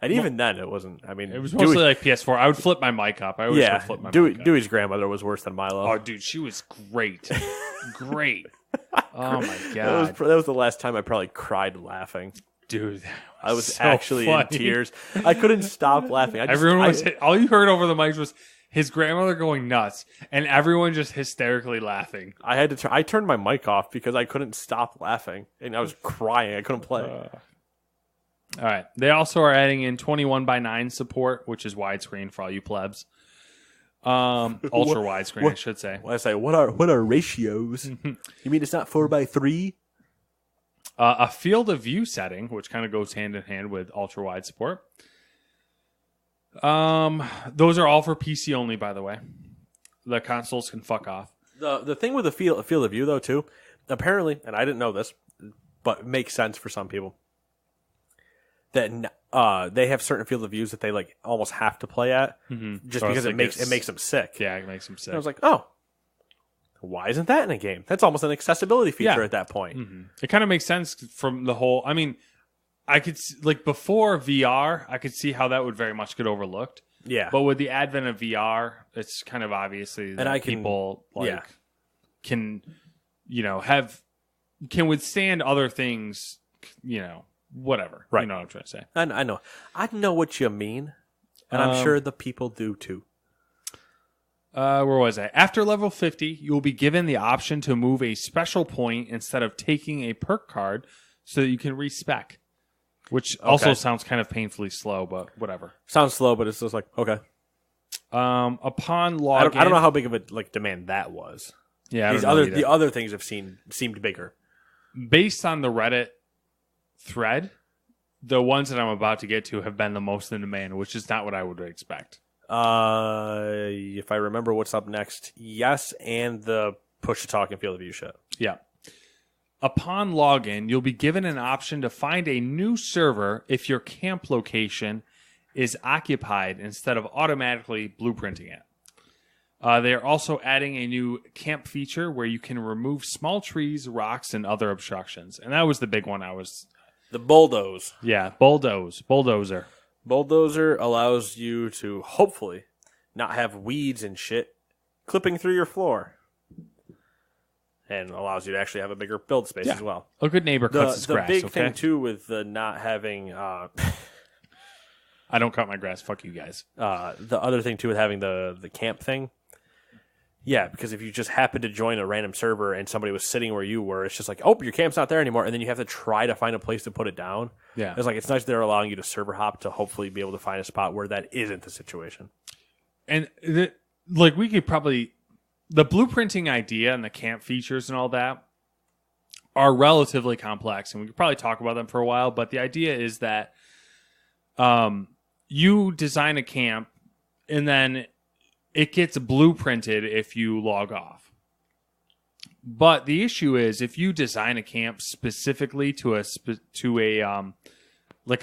even then, it wasn't. I mean, it was mostly like PS4. I would flip my mic up. I always would flip my mic up. Dewey's grandmother was worse than Milo. Oh, dude, she was great. Great. Oh, my God. That was the last time I probably cried laughing. Dude, I was so actually funny. in tears. I couldn't stop laughing. All you heard over the mics was his grandmother going nuts, and everyone just hysterically laughing. I had to. I turned my mic off because I couldn't stop laughing, and I was crying. I couldn't play. All right. They also are adding in 21:9 support, which is widescreen for all you plebs. Ultra widescreen, I should say. When I say what are ratios? You mean it's not 4:3? A field of view setting, which kind of goes hand in hand with ultra wide support. Those are all for PC only, by the way. The consoles can fuck off. The thing with the field of view though too, apparently, and I didn't know this, but it makes sense for some people. That they have certain field of views that they like almost have to play at, just because it makes them sick. Yeah, it makes them sick. And I was like, oh, why isn't that in a game? That's almost an accessibility feature at that point. Mm-hmm. It kind of makes sense from the whole. I mean, I could like before VR, I could see how that would very much get overlooked. Yeah, but with the advent of VR, it's kind of obviously that people can can withstand other things. Whatever. Right. You know what I'm trying to say. I know what you mean, and I'm sure the people do too. Where was I? After level 50, you will be given the option to move a special point instead of taking a perk card so that you can respec. Which also sounds kind of painfully slow, but whatever. Sounds slow, but it's just like, okay. Upon login... I don't know how big of a demand that was. Yeah, the other things have seemed bigger. Based on the Reddit thread, the ones that I'm about to get to have been the most in demand, which is not what I would expect. If I remember what's up next, yes, and the push to talk and field of view shit. Yeah. Upon login, you'll be given an option to find a new server if your camp location is occupied instead of automatically blueprinting it. They are also adding a new camp feature where you can remove small trees, rocks, and other obstructions. And that was the big one The bulldoze. Yeah, bulldozer. Bulldozer allows you to hopefully not have weeds and shit clipping through your floor. And allows you to actually have a bigger build space as well. A good neighbor cuts his grass, the big thing, too, with the not having... I don't cut my grass. Fuck you guys. The other thing, too, with having the camp thing... Yeah, because if you just happen to join a random server and somebody was sitting where you were, it's just like, oh, your camp's not there anymore, and then you have to try to find a place to put it down. Yeah. It's nice they're allowing you to server hop to hopefully be able to find a spot where that isn't the situation. And, we could probably... The blueprinting idea and the camp features and all that are relatively complex, and we could probably talk about them for a while, but the idea is that you design a camp, and then it gets blueprinted if you log off. But the issue is, if you design a camp specifically to a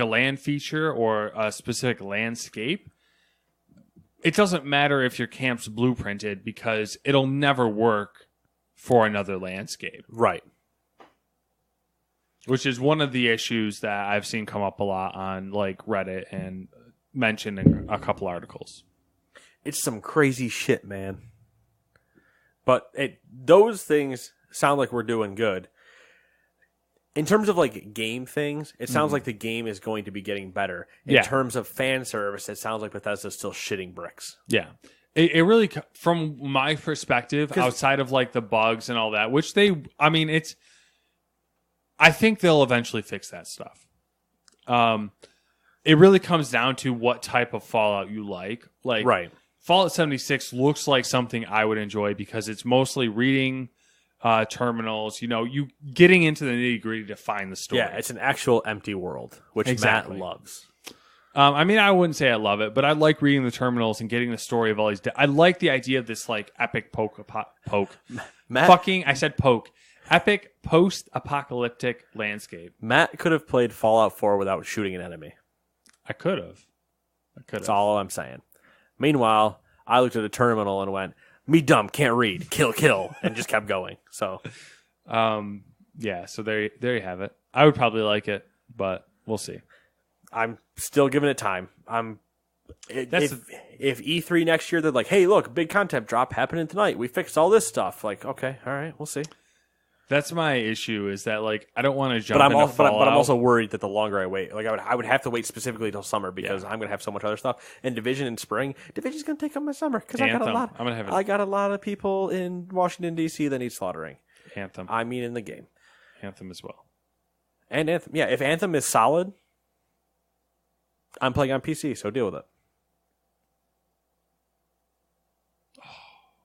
land feature or a specific landscape, it doesn't matter if your camp's blueprinted because it'll never work for another landscape. Right. Which is one of the issues that I've seen come up a lot on Reddit and mentioned in a couple articles. It's some crazy shit, man. But those things sound like we're doing good. In terms of game things, it sounds like the game is going to be getting better. In terms of fan service, it sounds like Bethesda's still shitting bricks. Yeah. It really, from my perspective, outside of the bugs and all that, which I think they'll eventually fix that stuff. It really comes down to what type of Fallout you like. Right. Fallout 76 looks like something I would enjoy because it's mostly reading terminals, you getting into the nitty-gritty to find the story. Yeah, it's an actual empty world, which Matt loves. I wouldn't say I love it, but I like reading the terminals and getting the story of all these... I like the idea of this, epic I said poke. Epic post-apocalyptic landscape. Matt could have played Fallout 4 without shooting an enemy. I could have. That's all I'm saying. Meanwhile, I looked at a terminal and went... Me dumb, can't read. Kill, and just kept going. So, so there you have it. I would probably like it, but we'll see. I'm still giving it time. If E3 next year, they're like, hey, look, big content drop happening tonight. We fixed all this stuff. Okay, all right, we'll see. That's my issue. Is that like I don't want to jump. But I'm into but I'm Fallout. also worried that the longer I wait, like I would have to wait specifically till summer because I'm gonna have so much other stuff. And Division in spring, Division's gonna take up my summer because I got a lot. I'm gonna have I got a lot of people in Washington D.C. that need slaughtering. Anthem. I mean, in the game, Anthem as well. and Anthem. Yeah, if Anthem is solid, I'm playing on PC, so deal with it.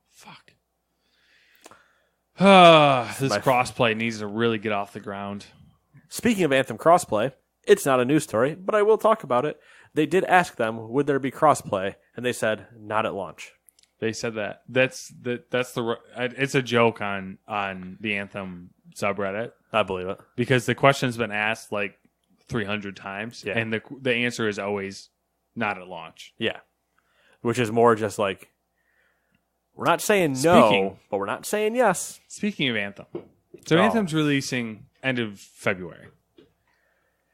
Fuck. This crossplay needs to really get off the ground. Speaking of Anthem crossplay, it's not a news story, but I will talk about it. They did ask them, would there be crossplay? And they said, not at launch. They said that. It's a joke on the Anthem subreddit. I believe it. Because the question's been asked like 300 times, Yeah. and the answer is always not at launch. Yeah. Which is more just like, we're not saying no, but we're not saying yes. Speaking of Anthem. So Anthem's releasing end of February.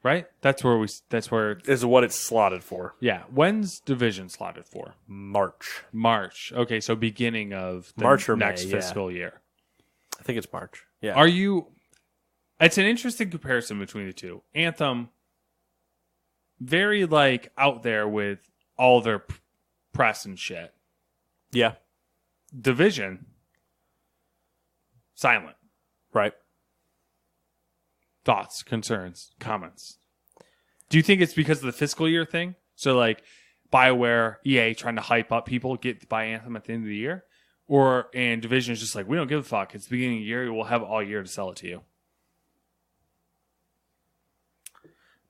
Right? That's where Is what it's slotted for. yeah. When's Division slotted for? March. Okay, so beginning of the March or next May, yeah. fiscal year. I think it's March. Yeah. It's an interesting comparison between the two. Anthem, very like out there with all their press and shit. Yeah. Division, silent. Right. Thoughts, concerns, comments. Do you think it's because of the fiscal year thing? So like BioWare, EA trying to hype up people, get to buy Anthem at the end of the year? And Division is just like, we don't give a fuck. It's the beginning of the year. We'll have all year to sell it to you.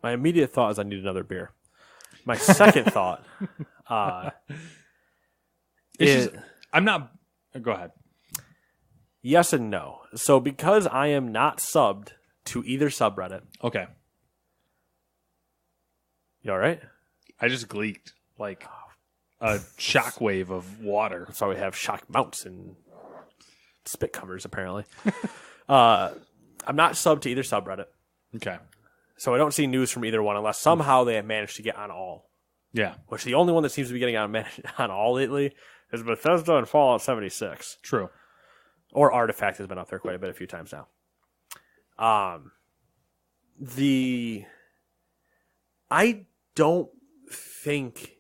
My immediate thought is I need another beer. My second thought is... I'm not... Go ahead. Yes and no. So because I am not subbed to either subreddit... Okay. You all right? I just gleeked. Like a shockwave of water. That's why we have shock mounts and spit covers, apparently. I'm not subbed to either subreddit. Okay. So I don't see news from either one unless somehow they have managed to get on all. Yeah. Which the only one that seems to be getting on all lately is Bethesda and Fallout 76. True. Or Artifact has been up there quite a few times now. I don't think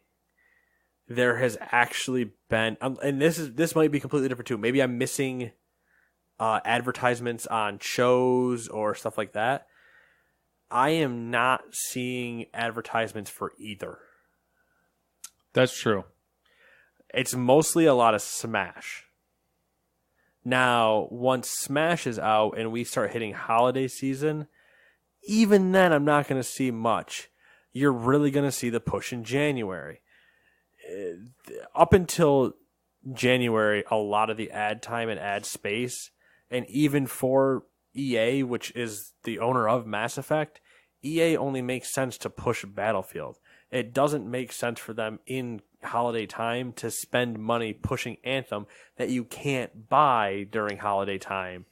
there has actually been, and this might be completely different too. Maybe I'm missing advertisements on shows or stuff like that. I am not seeing advertisements for either. That's true. It's mostly a lot of Smash. Now, once Smash is out and we start hitting holiday season, even then I'm not going to see much. You're really going to see the push in January. Up until January, a lot of the ad time and ad space, and even for EA, which is the owner of Mass Effect, EA only makes sense to push Battlefield. It doesn't make sense for them in holiday time to spend money pushing Anthem that you can't buy during holiday time.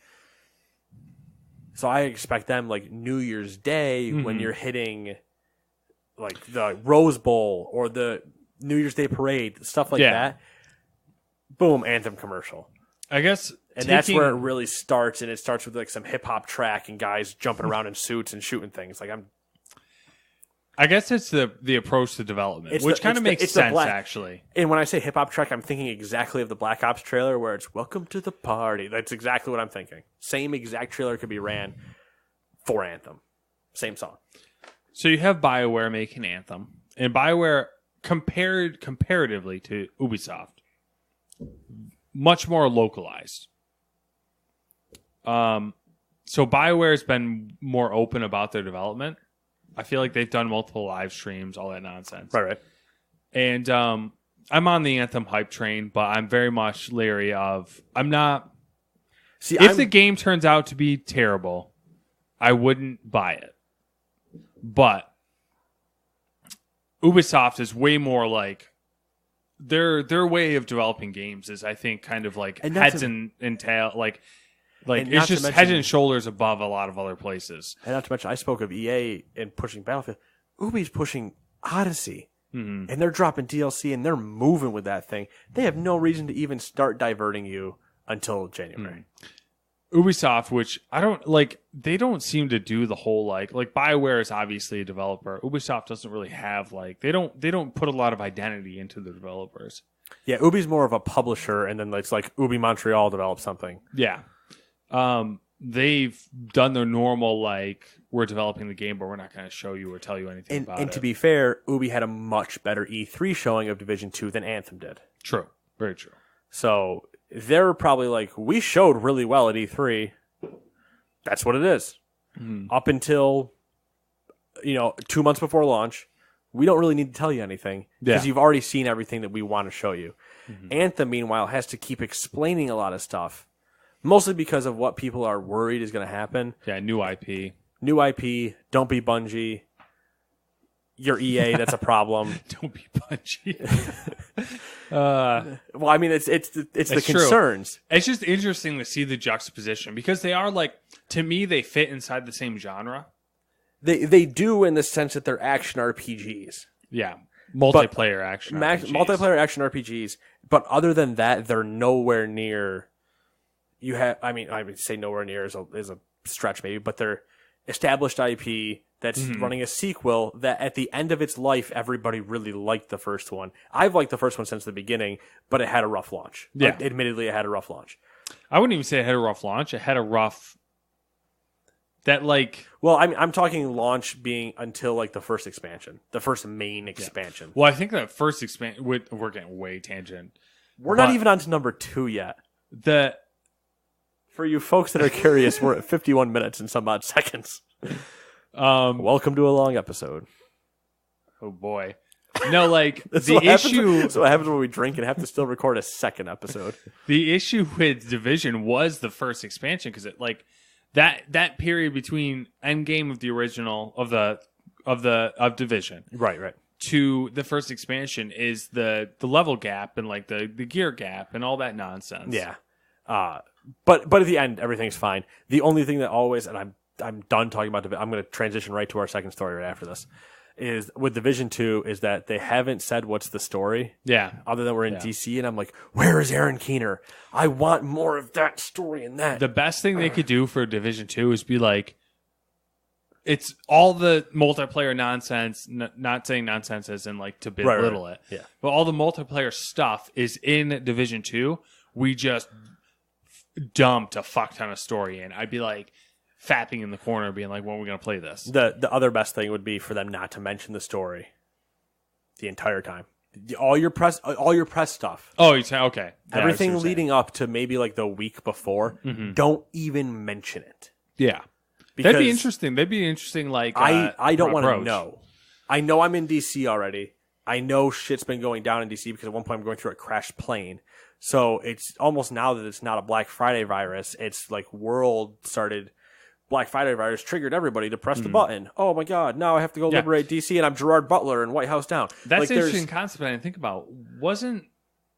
So I expect them like New Year's Day when you're hitting like the Rose Bowl or the New Year's Day parade, stuff like that. Boom, Anthem commercial. I guess that's where it really starts, and it starts with like some hip hop track and guys jumping around in suits and shooting things. Like I guess it's the approach to development, which kind of makes sense, actually. And when I say hip hop track, I'm thinking exactly of the Black Ops trailer where it's "Welcome to the party." That's exactly what I'm thinking. Same exact trailer could be ran for Anthem. Same song. So you have BioWare making Anthem, and BioWare comparatively to Ubisoft, much more localized. So BioWare has been more open about their development. I feel like they've done multiple live streams, all that nonsense. Right. And I'm on the Anthem hype train, but I'm very much leery of... I'm not... If the game turns out to be terrible, I wouldn't buy it. But Ubisoft is way more like... Their way of developing games is, I think, kind of like heads and tail... Like it's just head and shoulders above a lot of other places. And not to mention, I spoke of EA and pushing Battlefield. Ubi's pushing Odyssey. Mm-hmm. And they're dropping DLC and they're moving with that thing. They have no reason to even start diverting you until January. Ubisoft, which I don't like, they don't seem to do the whole like BioWare is obviously a developer. Ubisoft doesn't really have like they don't put a lot of identity into the developers. Yeah, Ubi's more of a publisher, and then it's like Ubi Montreal develops something. Yeah. They've done their normal, like, we're developing the game, but we're not going to show you or tell you anything about it. And to be fair, Ubi had a much better E3 showing of Division 2 than Anthem did. True. Very true. So they're probably like, we showed really well at E3. That's what it is. Mm-hmm. Up until, 2 months before launch, we don't really need to tell you anything because you've already seen everything that we want to show you. Mm-hmm. Anthem, meanwhile, has to keep explaining a lot of stuff. Mostly because of what people are worried is going to happen. Yeah, new IP. New IP. Don't be Bungie. You're EA. That's a problem. Don't be Bungie. Well, I mean, it's the concerns. True. It's just interesting to see the juxtaposition because they are like, to me, they fit inside the same genre. They do in the sense that they're action RPGs. Yeah, multiplayer action RPGs. Multiplayer action RPGs. But other than that, they're nowhere near. I would say nowhere near is a stretch maybe, but they're established IP that's running a sequel that at the end of its life, everybody really liked the first one. I've liked the first one since the beginning, but it had a rough launch. Yeah. Admittedly, it had a rough launch. I wouldn't even say it had a rough launch. It had a rough... Well, I'm talking launch being until like the first expansion, the first main expansion. Well, I think that first expansion... We're getting way tangent. We're not even on to number 2 yet. For you folks that are curious, we're at 51 minutes and some odd seconds. Welcome to a long episode. Oh, boy. No, like, That's the issue... That's what happens when we drink and have to still record a second episode. The issue with Division was the first expansion, because it, like, that period between Endgame of the original, of Division... Right. ...to the first expansion is the level gap and, like, the gear gap and all that nonsense. Yeah. But at the end, everything's fine. The only thing that always, and I'm done talking about I'm going to transition right to our second story right after this, is with Division 2 is that they haven't said what's the story. Yeah. Other than we're in DC, and I'm like, where is Aaron Keener? I want more of that story in that. The best thing they could do for Division 2 is be like, it's all the multiplayer nonsense, not saying nonsense as in like to belittle it. Yeah. But all the multiplayer stuff is in Division 2. We just dumped a fuck ton of story in. I'd be like fapping in the corner being like, when are we going to play this? The other best thing would be for them not to mention the story the entire time. All your press stuff. Oh, you say okay. Yeah, everything leading up to maybe like the week before, don't even mention it. Yeah. Because that'd be interesting like I don't want to know. I know I'm in DC already. I know shit's been going down in DC because at one point I'm going through a crashed plane. So it's almost now that it's not a Black Friday virus. It's like world started Black Friday virus triggered everybody to press the button. Oh my God! Now I have to go liberate DC, and I'm Gerard Butler and White House Down. That's an interesting concept. I didn't think about. Wasn't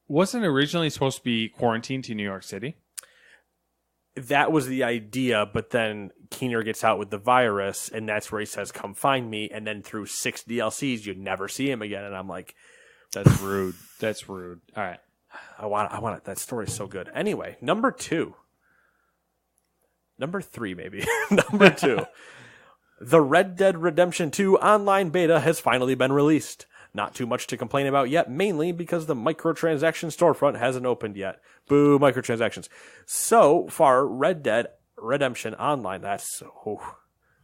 originally supposed to be quarantined to New York City? That was the idea, but then Keener gets out with the virus, and that's where he says, "Come find me." And then through 6 DLCs, you never see him again. And I'm like, "That's rude. That's rude." All right. I want it. That story's so good. Anyway, number 2. Number 3, maybe. Number 2. The Red Dead Redemption 2 online beta has finally been released. Not too much to complain about yet, mainly because the microtransaction storefront hasn't opened yet. Boo, microtransactions. So far, Red Dead Redemption Online,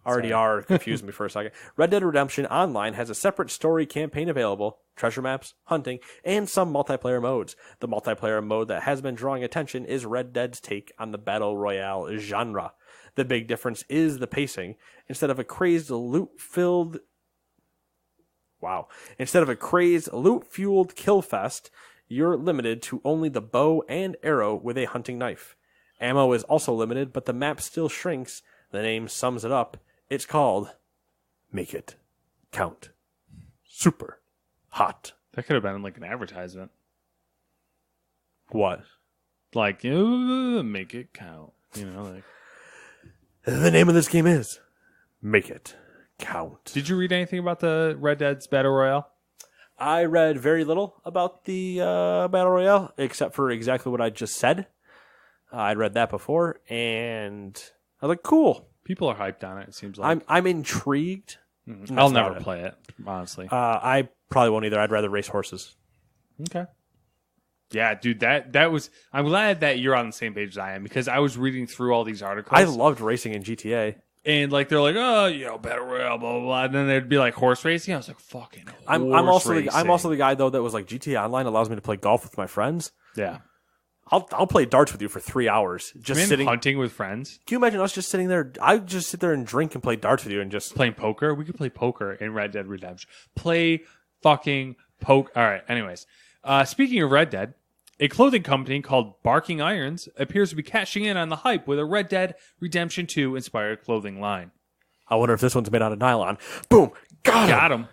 RDR confused me for a second. Red Dead Redemption Online has a separate story campaign available, treasure maps, hunting, and some multiplayer modes. The multiplayer mode that has been drawing attention is Red Dead's take on the battle royale genre. The big difference is the pacing. Instead of a crazed loot-fueled kill fest, you're limited to only the bow and arrow with a hunting knife. Ammo is also limited, but the map still shrinks. The name sums it up. It's called Make It Count. Super hot. That could have been like an advertisement. What? Like, make it count. Like. The name of this game is Make It Count. Did you read anything about the Red Dead's Battle Royale? I read very little about the Battle Royale, except for exactly what I just said. I'd read that before, and I was like, cool. People are hyped on it, it seems like. I'm intrigued. Mm-hmm. I'll never play it, honestly. I probably won't either. I'd rather race horses. Okay. Yeah, dude, that was... I'm glad that you're on the same page as I am, because I was reading through all these articles. I loved racing in GTA. And like they're like, oh, Battle Royale, blah, blah, blah. And then there'd be like horse racing. I was like, fucking horse I'm also the guy, though, that was like, GTA Online allows me to play golf with my friends. Yeah. I'll play darts with you for 3 hours. Just sitting hunting with friends. Can you imagine us just sitting there? I just sit there and drink and play darts with you and just playing poker. We could play poker in Red Dead Redemption. Play fucking poker. All right. Anyways, speaking of Red Dead, a clothing company called Barking Irons appears to be cashing in on the hype with a Red Dead Redemption 2 inspired clothing line. I wonder if this one's made out of nylon. Boom, got him.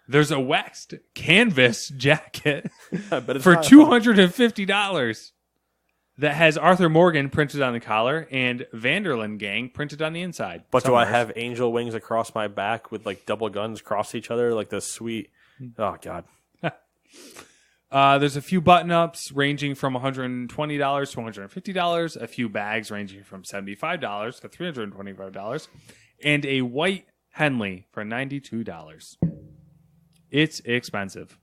There's a waxed canvas jacket for $250. $250. That has Arthur Morgan printed on the collar and Vanderlyn Gang printed on the inside. But do I have angel wings across my back with like double guns cross each other like the sweet... Oh, God. There's a few button-ups ranging from $120 to $150, a few bags ranging from $75 to $325, and a white Henley for $92. It's expensive.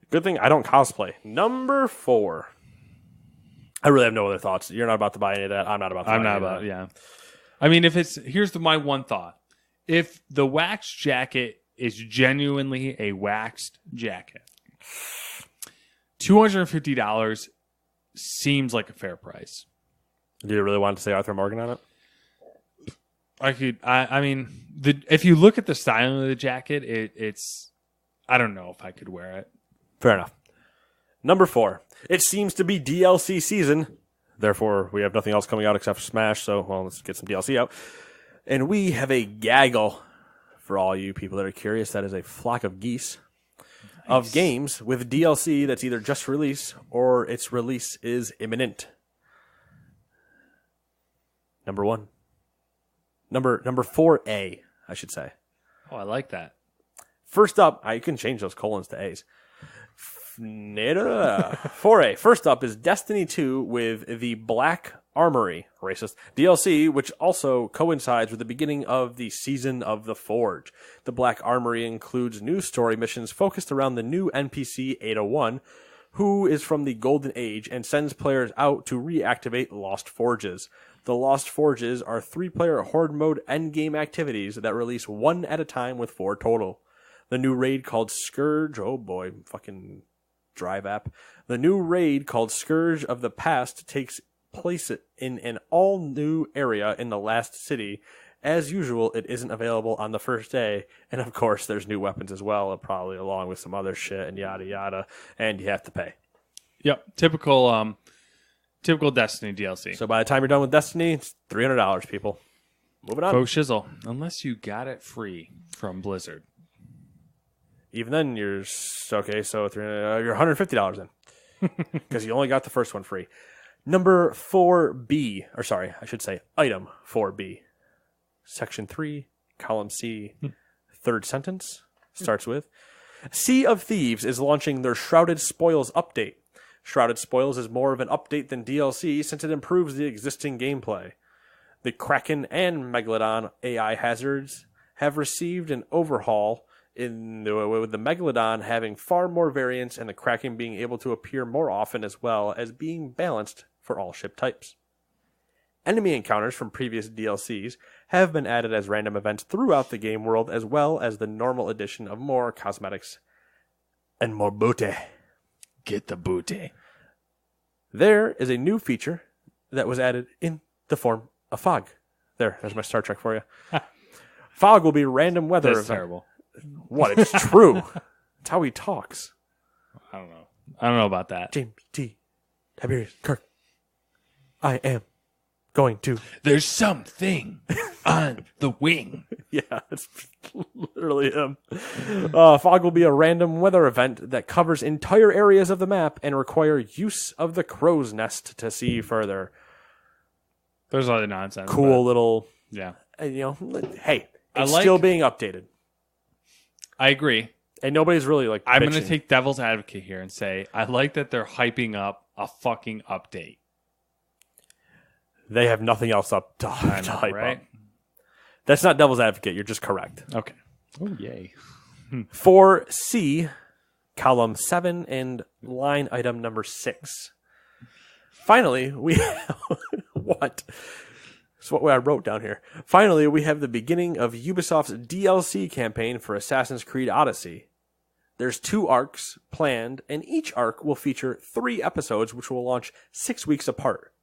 Good thing I don't cosplay. Number 4. I really have no other thoughts. You're not about to buy any of that. I'm not about to buy any of that. Yeah. I mean, here's my one thought. If the wax jacket is genuinely a waxed jacket, $250 seems like a fair price. Do you really want to say Arthur Morgan on it? I could. I mean, if you look at the styling of the jacket, it's. I don't know if I could wear it. Fair enough. Number 4. It seems to be DLC season. Therefore, we have nothing else coming out except for Smash. So, well, let's get some DLC out. And we have a gaggle, for all you people that are curious, that is a flock of geese, of games with DLC that's either just released or its release is imminent. Number 1. Number 4A, I should say. Oh, I like that. First up, you can change those colons to A's. 4A. First up is Destiny 2 with the Black Armory, racist, DLC, which also coincides with the beginning of the Season of the Forge. The Black Armory includes new story missions focused around the new NPC 801, who is from the Golden Age and sends players out to reactivate Lost Forges. The Lost Forges are 3-player Horde mode endgame activities that release 1 at a time with 4 total. The new raid called Scourge, oh boy, fucking Drive app. The new raid called Scourge of the Past takes place in an all-new area in the last city. As usual, it isn't available on the first day, and of course there's new weapons as well, probably along with some other shit and yada yada, and you have to pay. Yep, typical Destiny DLC. So by the time you're done with Destiny, it's $300, people. Moving on. Faux shizzle. Unless you got it free from Blizzard. Even then, you're okay. So you're $150 then, because you only got the first one free. Number 4B, or sorry, I should say item 4B, section 3, column C, third sentence starts with: Sea of Thieves is launching their Shrouded Spoils update. Shrouded Spoils is more of an update than DLC since it improves the existing gameplay. The Kraken and Megalodon AI hazards have received an overhaul, with the Megalodon having far more variants and the Kraken being able to appear more often, as well as being balanced for all ship types. Enemy encounters from previous DLCs have been added as random events throughout the game world, as well as the normal addition of more cosmetics and more booty. Get the booty. There is a new feature that was added in the form of fog. There's my Star Trek for you. Fog will be random weather. That's terrible. What? It's true. It's how he talks. I don't know about that. James T. Tiberius Kirk. I am going to. There's something on the wing. Yeah, it's literally him. Fog will be a random weather event that covers entire areas of the map and require use of the crow's nest to see further. There's other nonsense. Cool little. Yeah. Hey, it's still being updated. I agree. And nobody's really like. I'm going to take devil's advocate here and say I like that they're hyping up a fucking update. They have nothing else up to hype right? up. That's not devil's advocate. You're just correct. Okay. Oh, yay. For C, column 7 and line item number 6. Finally, we have what? That's what I wrote down here. Finally, we have the beginning of Ubisoft's DLC campaign for Assassin's Creed Odyssey. There's 2 arcs planned, and each arc will feature 3 episodes, which will launch 6 weeks apart.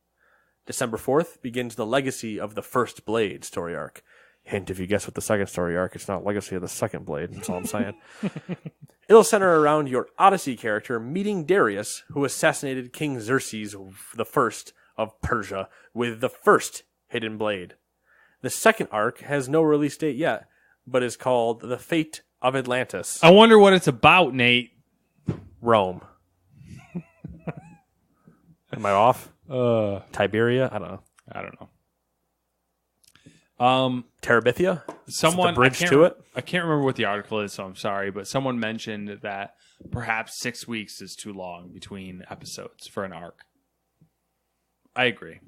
December 4th begins the Legacy of the First Blade story arc. Hint, if you guess what the second story arc, it's not Legacy of the Second Blade. That's all I'm saying. It'll center around your Odyssey character meeting Darius, who assassinated King Xerxes I of Persia with the first hidden blade. The second arc has no release date yet, but is called The Fate of Atlantis. I wonder what it's about, Nate. Rome. Am I off? Tiberia? I don't know. Terabithia? Someone the bridge to it? I can't remember what the article is, so I'm sorry, but someone mentioned that perhaps 6 weeks is too long between episodes for an arc. I agree.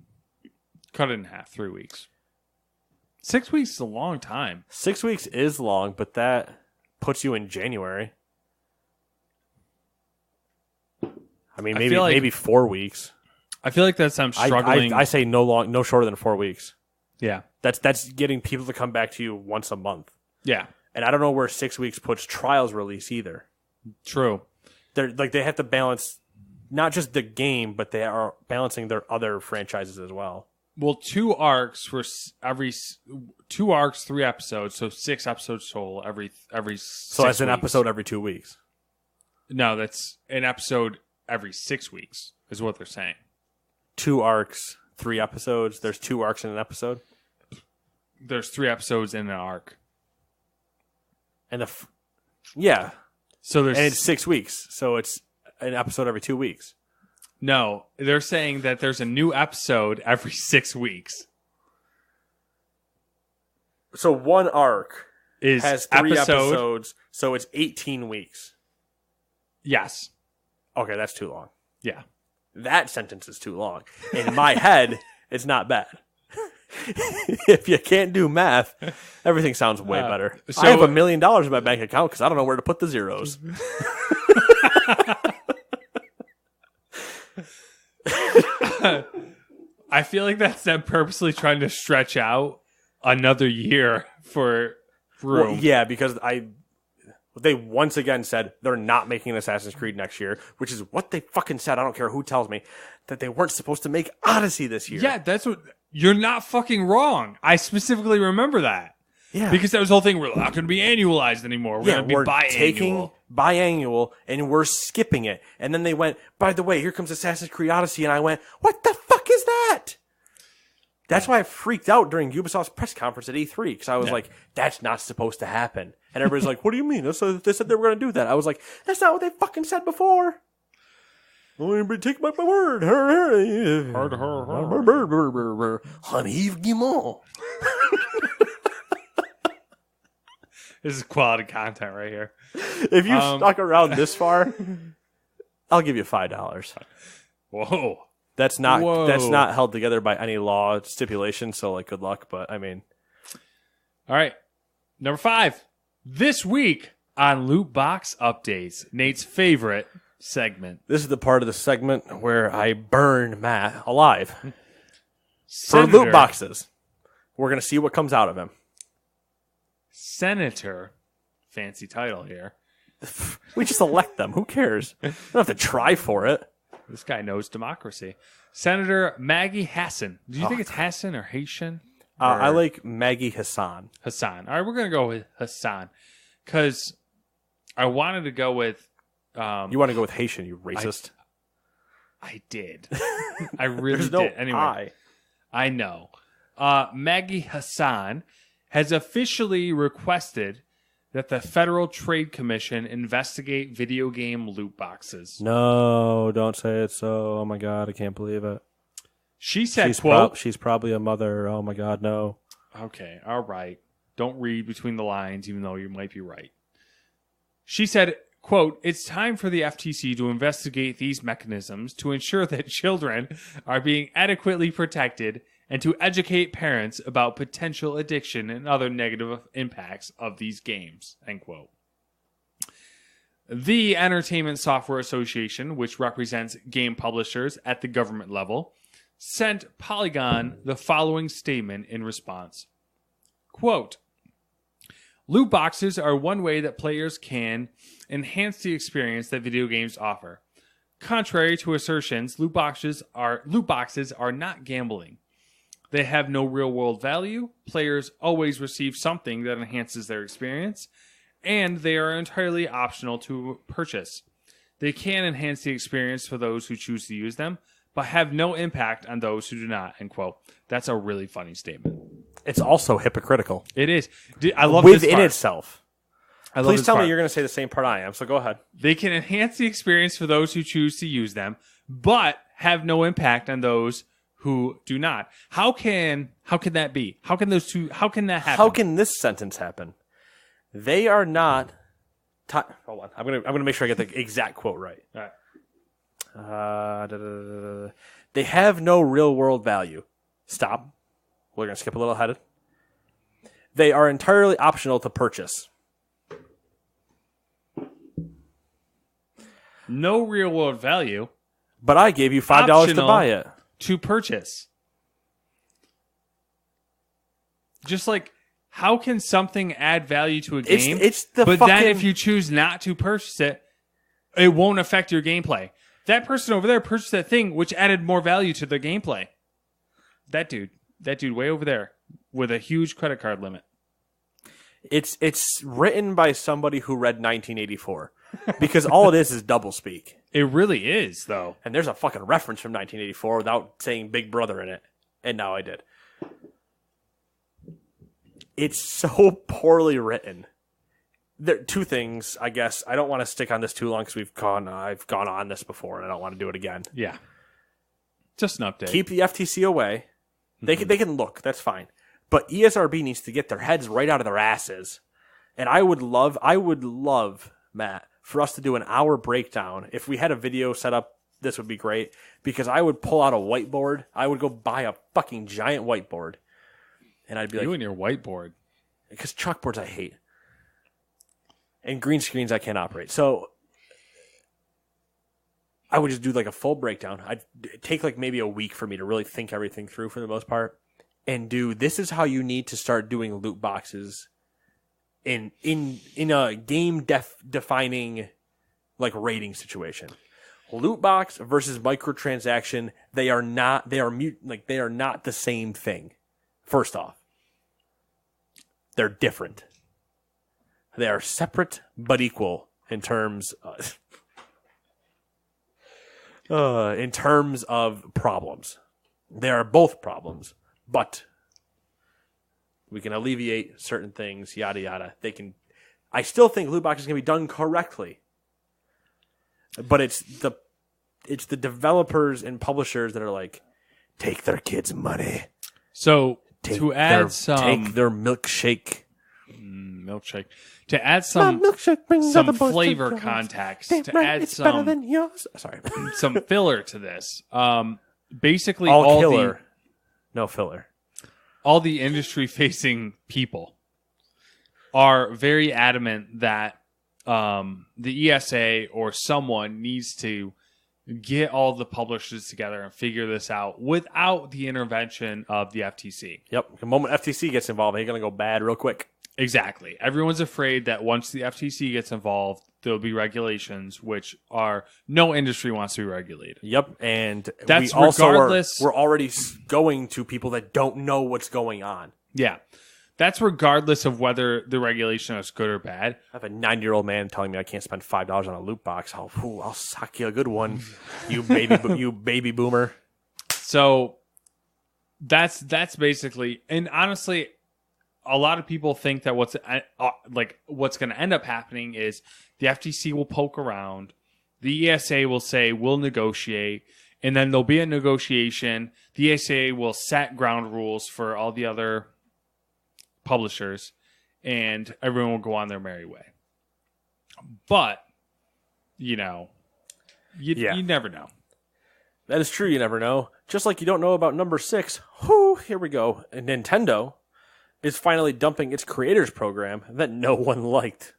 Cut it in half, 3 weeks. 6 weeks is a long time. 6 weeks is long, but that puts you in January. I mean, maybe 4 weeks. I feel like I'm struggling. I say no shorter than 4 weeks. Yeah. That's getting people to come back to you once a month. Yeah. And I don't know where 6 weeks puts Trials release either. True. They have to balance not just the game, but they are balancing their other franchises as well. Well, 2 arcs for 2 arcs, 3 episodes, so 6 episodes total every. So that's an episode every 2 weeks. No, that's an episode every 6 weeks, is what they're saying. 2 arcs, 3 episodes. There's 2 arcs in an episode. There's 3 episodes in an arc. And yeah. So and it's 6 weeks, so it's an episode every 2 weeks. No, they're saying that there's a new episode every 6 weeks. So one arc has 3 episodes, so it's 18 weeks. Yes. Okay, that's too long. Yeah. That sentence is too long. In my head, it's not bad. If you can't do math, everything sounds way better. So, I have $1 million in my bank account because I don't know where to put the zeros. I feel like that's them purposely trying to stretch out another year for room. Well, yeah, because they once again said they're not making an Assassin's Creed next year, which is what they fucking said. I don't care who tells me that they weren't supposed to make Odyssey this year. Yeah, that's what. You're not fucking wrong. I specifically remember that. Yeah. Because that was the whole thing. We're not going to be annualized anymore. We're going to be biannual. Taking biannual and we're skipping it. And then they went, by the way, here comes Assassin's Creed Odyssey. And I went, what the fuck is that? That's why I freaked out during Ubisoft's press conference at E3. Because I was like, that's not supposed to happen. And everybody's like, what do you mean? They said they were going to do that. I was like, that's not what they fucking said before. Well, anybody take my word. Honey, Guimont. This is quality content right here. If you stuck around this far, I'll give you $5. Whoa. That's not held together by any law stipulation, so like good luck, but I mean. All right. Number 5. This week on Loot Box Updates, Nate's favorite segment. This is the part of the segment where I burn Matt alive. Senator, for loot boxes. We're going to see what comes out of him. Senator, fancy title here. We just elect them. Who cares? You don't have to try for it. This guy knows democracy. Senator Maggie Hassan. Do you think it's Hassan or Haitian? I like Maggie Hassan. Hassan. All right, we're going to go with Hassan. Because I wanted to go with... you want to go with Haitian, you racist. I did. I really There's did. no Anyway, I know. Maggie Hassan has officially requested that the Federal Trade Commission investigate video game loot boxes. No, don't say it so. Oh my God, I can't believe it. She said, quote... she's probably a mother. Oh my God, no. Okay, all right. Don't read between the lines, even though you might be right. She said, quote, it's time for the FTC to investigate these mechanisms to ensure that children are being adequately protected and to educate parents about potential addiction and other negative impacts of these games, end quote. The Entertainment Software Association, which represents game publishers at the government level, sent Polygon the following statement in response. Quote, loot boxes are one way that players can enhance the experience that video games offer. Contrary to assertions, loot boxes are not gambling. They have no real-world value. Players always receive something that enhances their experience, and they are entirely optional to purchase. They can enhance the experience for those who choose to use them, but have no impact on those who do not, end quote. That's a really funny statement. It's also hypocritical. It is. I love within this part. Itself. Please tell me you're going to say the same part I am, so go ahead. They can enhance the experience for those who choose to use them, but have no impact on those who do not. How can that be? How can that happen? How can this sentence happen? They are not hold on. I'm gonna make sure I get the exact quote right. All right. They have no real world value. Stop. We're gonna skip a little ahead. They are entirely optional to purchase. No real world value. But I gave you $5 to buy it. To purchase. Just like, how can something add value to a game? But then if you choose not to purchase it, it won't affect your gameplay. That person over there purchased that thing which added more value to their gameplay. That dude way over there with a huge credit card limit. It's written by somebody who read 1984. Because all it is doublespeak. It really is, though. And there's a fucking reference from 1984 without saying Big Brother in it. And now I did. It's so poorly written. There are two things, I guess. I don't want to stick on this too long because I've gone on this before and I don't want to do it again. Yeah. Just an update. Keep the FTC away. They can look. That's fine. But ESRB needs to get their heads right out of their asses. And I would love, Matt, for us to do an hour breakdown. If we had a video set up, this would be great. Because I would pull out a whiteboard. I would go buy a fucking giant whiteboard. And I'd be You and your whiteboard. Because chalkboards I hate. And green screens I can't operate. So I would just do like a full breakdown. I'd take like maybe a week for me to really think everything through for the most part. And this is how you need to start doing loot boxes in a game defining like rating situation. Loot box versus microtransaction, they are not the same thing. First off, they're different. They are separate but equal in terms of problems. They are both problems, but we can alleviate certain things, yada yada. I still think loot boxes can be done correctly, but it's the developers and publishers that are like, take their kids' money. So take their milkshake. To add some flavor context, to add some filler to this. Basically, no filler. All the industry-facing people are very adamant that the ESA or someone needs to get all the publishers together and figure this out without the intervention of the FTC. Yep. The moment FTC gets involved, they're going to go bad real quick. Exactly. Everyone's afraid that once the FTC gets involved, there'll be regulations, which are no industry wants to be regulated. Yep, and that's we're already going to people that don't know what's going on. Yeah, that's regardless of whether the regulation is good or bad. I have a 9-year-old man telling me I can't spend $5 on a loot box. I'll sock you a good one, you baby boomer. So that's basically, and honestly, a lot of people think that what's going to end up happening is the FTC will poke around, the ESA will say we'll negotiate, and then there'll be a negotiation. The ESA will set ground rules for all the other publishers, and everyone will go on their merry way. But you never know. That is true. You never know. Just like you don't know about number 6. Who here we go. Nintendo is finally dumping its creators program that no one liked.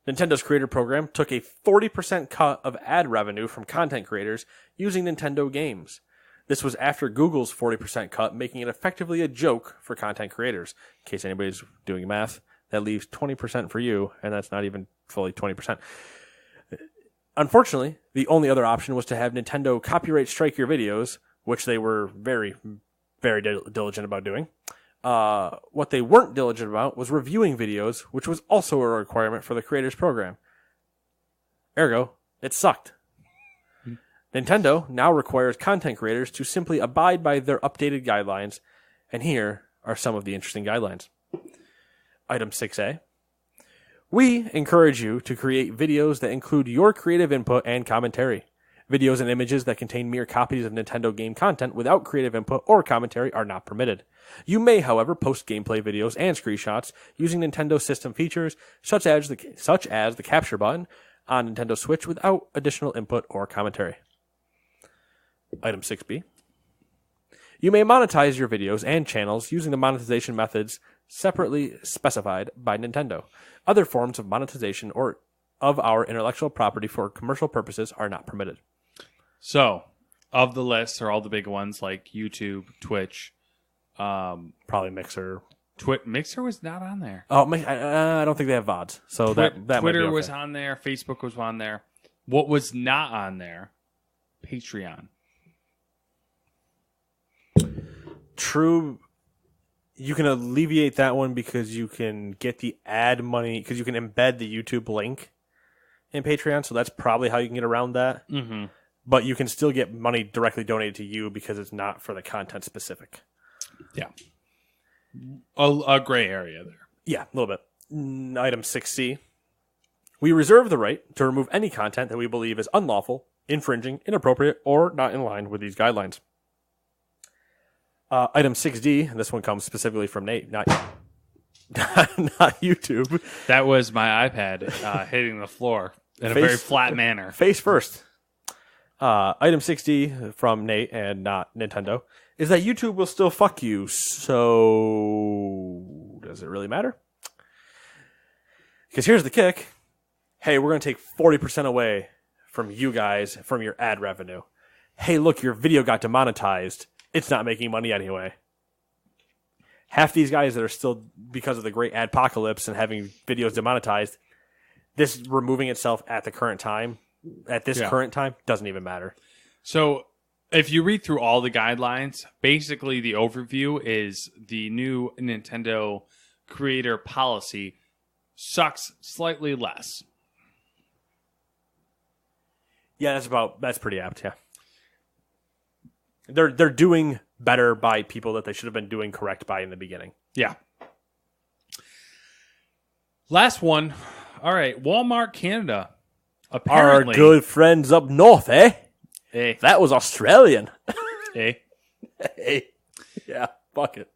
Nintendo's creator program took a 40% cut of ad revenue from content creators using Nintendo games. This was after Google's 40% cut, making it effectively a joke for content creators. In case anybody's doing math, that leaves 20% for you, and that's not even fully 20%. Unfortunately, the only other option was to have Nintendo copyright strike your videos, which they were very, very diligent about doing. What they weren't diligent about was reviewing videos, which was also a requirement for the creators program. Ergo, it sucked. Nintendo now requires content creators to simply abide by their updated guidelines, and here are some of the interesting guidelines. Item 6A. We encourage you to create videos that include your creative input and commentary. Videos and images that contain mere copies of Nintendo game content without creative input or commentary are not permitted. You may, however, post gameplay videos and screenshots using Nintendo system features such as the capture button on Nintendo Switch without additional input or commentary. Item 6B. You may monetize your videos and channels using the monetization methods separately specified by Nintendo. Other forms of monetization or of our intellectual property for commercial purposes are not permitted. So, of the list are all the big ones like YouTube, Twitch, probably Mixer. Mixer was not on there. Oh, I don't think they have VODs. So that Twitter might be okay. was on there. Facebook was on there. What was not on there? Patreon. True. You can alleviate that one because you can get the ad money, because you can embed the YouTube link in Patreon. So that's probably how you can get around that. Mm-hmm. But you can still get money directly donated to you because it's not for the content specific. Yeah. A gray area there. Yeah, a little bit. Item 6C. We reserve the right to remove any content that we believe is unlawful, infringing, inappropriate, or not in line with these guidelines. Item 6D, and this one comes specifically from Nate, not YouTube. That was my iPad hitting the floor in a very flat manner. Face first. Item 6D from Nate and not Nintendo is that YouTube will still fuck you, so does it really matter? Because here's the kick. Hey, we're going to take 40% away from you guys, from your ad revenue. Hey, look, your video got demonetized. It's not making money anyway. Half these guys that are still, because of the great adpocalypse and having videos demonetized, this removing itself at the current time, current time, doesn't even matter. So if you read through all the guidelines, basically the overview is the new Nintendo creator policy sucks slightly less. Yeah, that's pretty apt, yeah. They're doing better by people that they should have been doing correct by in the beginning. Yeah. Last one. All right, Walmart Canada. Apparently, our good friends up north, eh? Hey. That was Australian. Hey. Hey. Yeah, fuck it.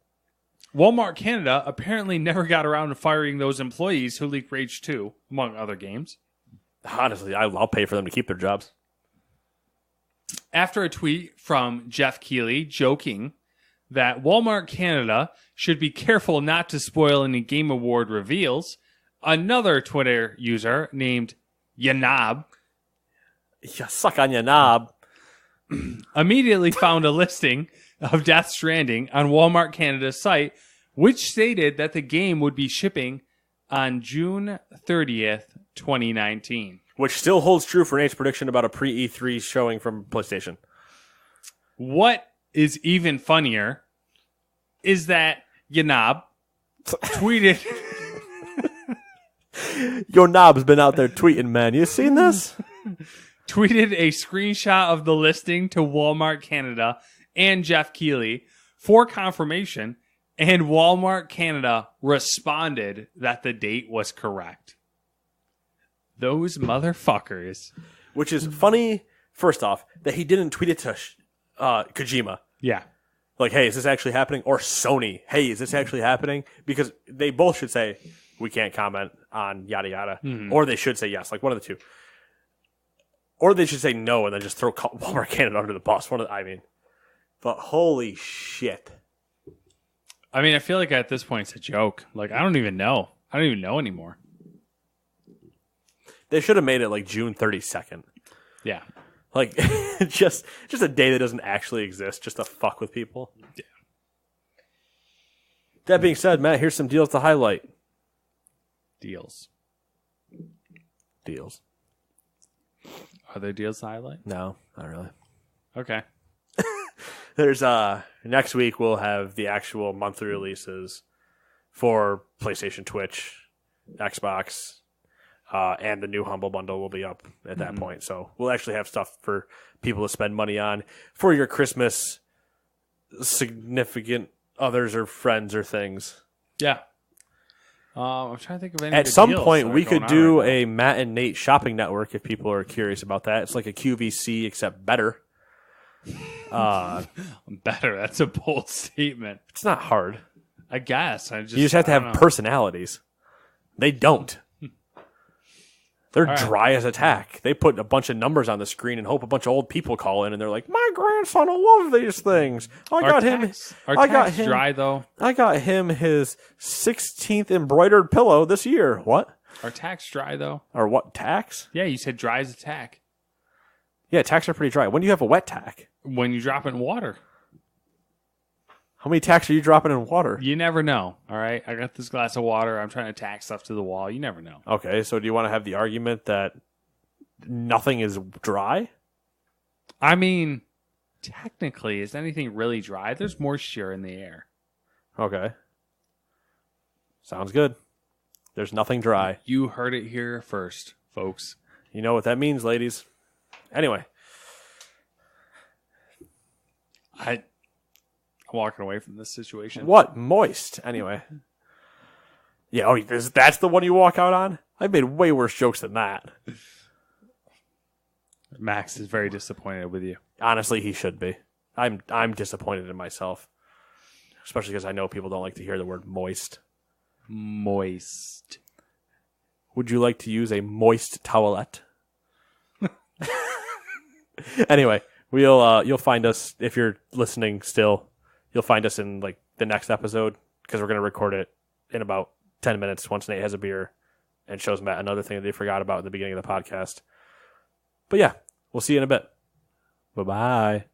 Walmart Canada apparently never got around to firing those employees who leaked Rage 2, among other games. Honestly, I'll pay for them to keep their jobs. After a tweet from Jeff Keighley joking that Walmart Canada should be careful not to spoil any Game Award reveals, another Twitter user named Yanab, yeah, suck on your knob, immediately found a listing of Death Stranding on Walmart Canada's site, which stated that the game would be shipping on June 30th, 2019. Which still holds true for Nate's prediction about a pre-E3 showing from PlayStation. What is even funnier is that Yanab tweeted... Yo, Knob's been out there tweeting, man. You seen this? Tweeted a screenshot of the listing to Walmart Canada and Jeff Keighley for confirmation, and Walmart Canada responded that the date was correct. Those motherfuckers. Which is funny, first off, that he didn't tweet it to Kojima. Yeah. Like, hey, is this actually happening? Or Sony, hey, is this actually happening? Because they both should say, we can't comment on yada yada. Mm-hmm. Or they should say yes, like one of the two. Or they should say no and then just throw Walmart Canada under the bus. But holy shit. I mean, I feel like at this point it's a joke. Like, I don't even know. I don't even know anymore. They should have made it like June 32nd. Yeah. Like, just a day that doesn't actually exist, just to fuck with people. Yeah. That being said, Matt, here's some deals to highlight. Deals. Are there deals to highlight? No, not really. Okay. There's next week we'll have the actual monthly releases for PlayStation, Twitch, Xbox, and the new Humble Bundle will be up at that point. So we'll actually have stuff for people to spend money on for your Christmas significant others or friends or things. Yeah. I'm trying to think of any. At some point, we could do a Matt and Nate shopping network if people are curious about that. It's like a QVC except better. Better. That's a bold statement. It's not hard. I guess. You just have to have personalities. They don't. They're dry as a tack. They put a bunch of numbers on the screen and hope a bunch of old people call in and they're like, my grandson will love these things. I got him dry though. I got him his 16th embroidered pillow this year. What? Are tacks dry though? Or what, tacks? Yeah, you said dry as a tack. Yeah, tacks are pretty dry. When do you have a wet tack? When you drop it in water. How many tacks are you dropping in water? You never know, all right? I got this glass of water. I'm trying to tack stuff to the wall. You never know. Okay, so do you want to have the argument that nothing is dry? I mean, technically, is anything really dry? There's moisture in the air. Okay. Sounds good. There's nothing dry. You heard it here first, folks. You know what that means, ladies. Anyway. I'm walking away from this situation. What? Moist. Anyway. Yeah, that's the one you walk out on? I've made way worse jokes than that. Max is very disappointed with you. Honestly, he should be. I'm disappointed in myself. Especially because I know people don't like to hear the word moist. Moist. Would you like to use a moist towelette? Anyway, you'll find us, if you're listening still, you'll find us in like the next episode because we're going to record it in about 10 minutes once Nate has a beer and shows Matt another thing that they forgot about in the beginning of the podcast. But yeah, we'll see you in a bit. Bye-bye.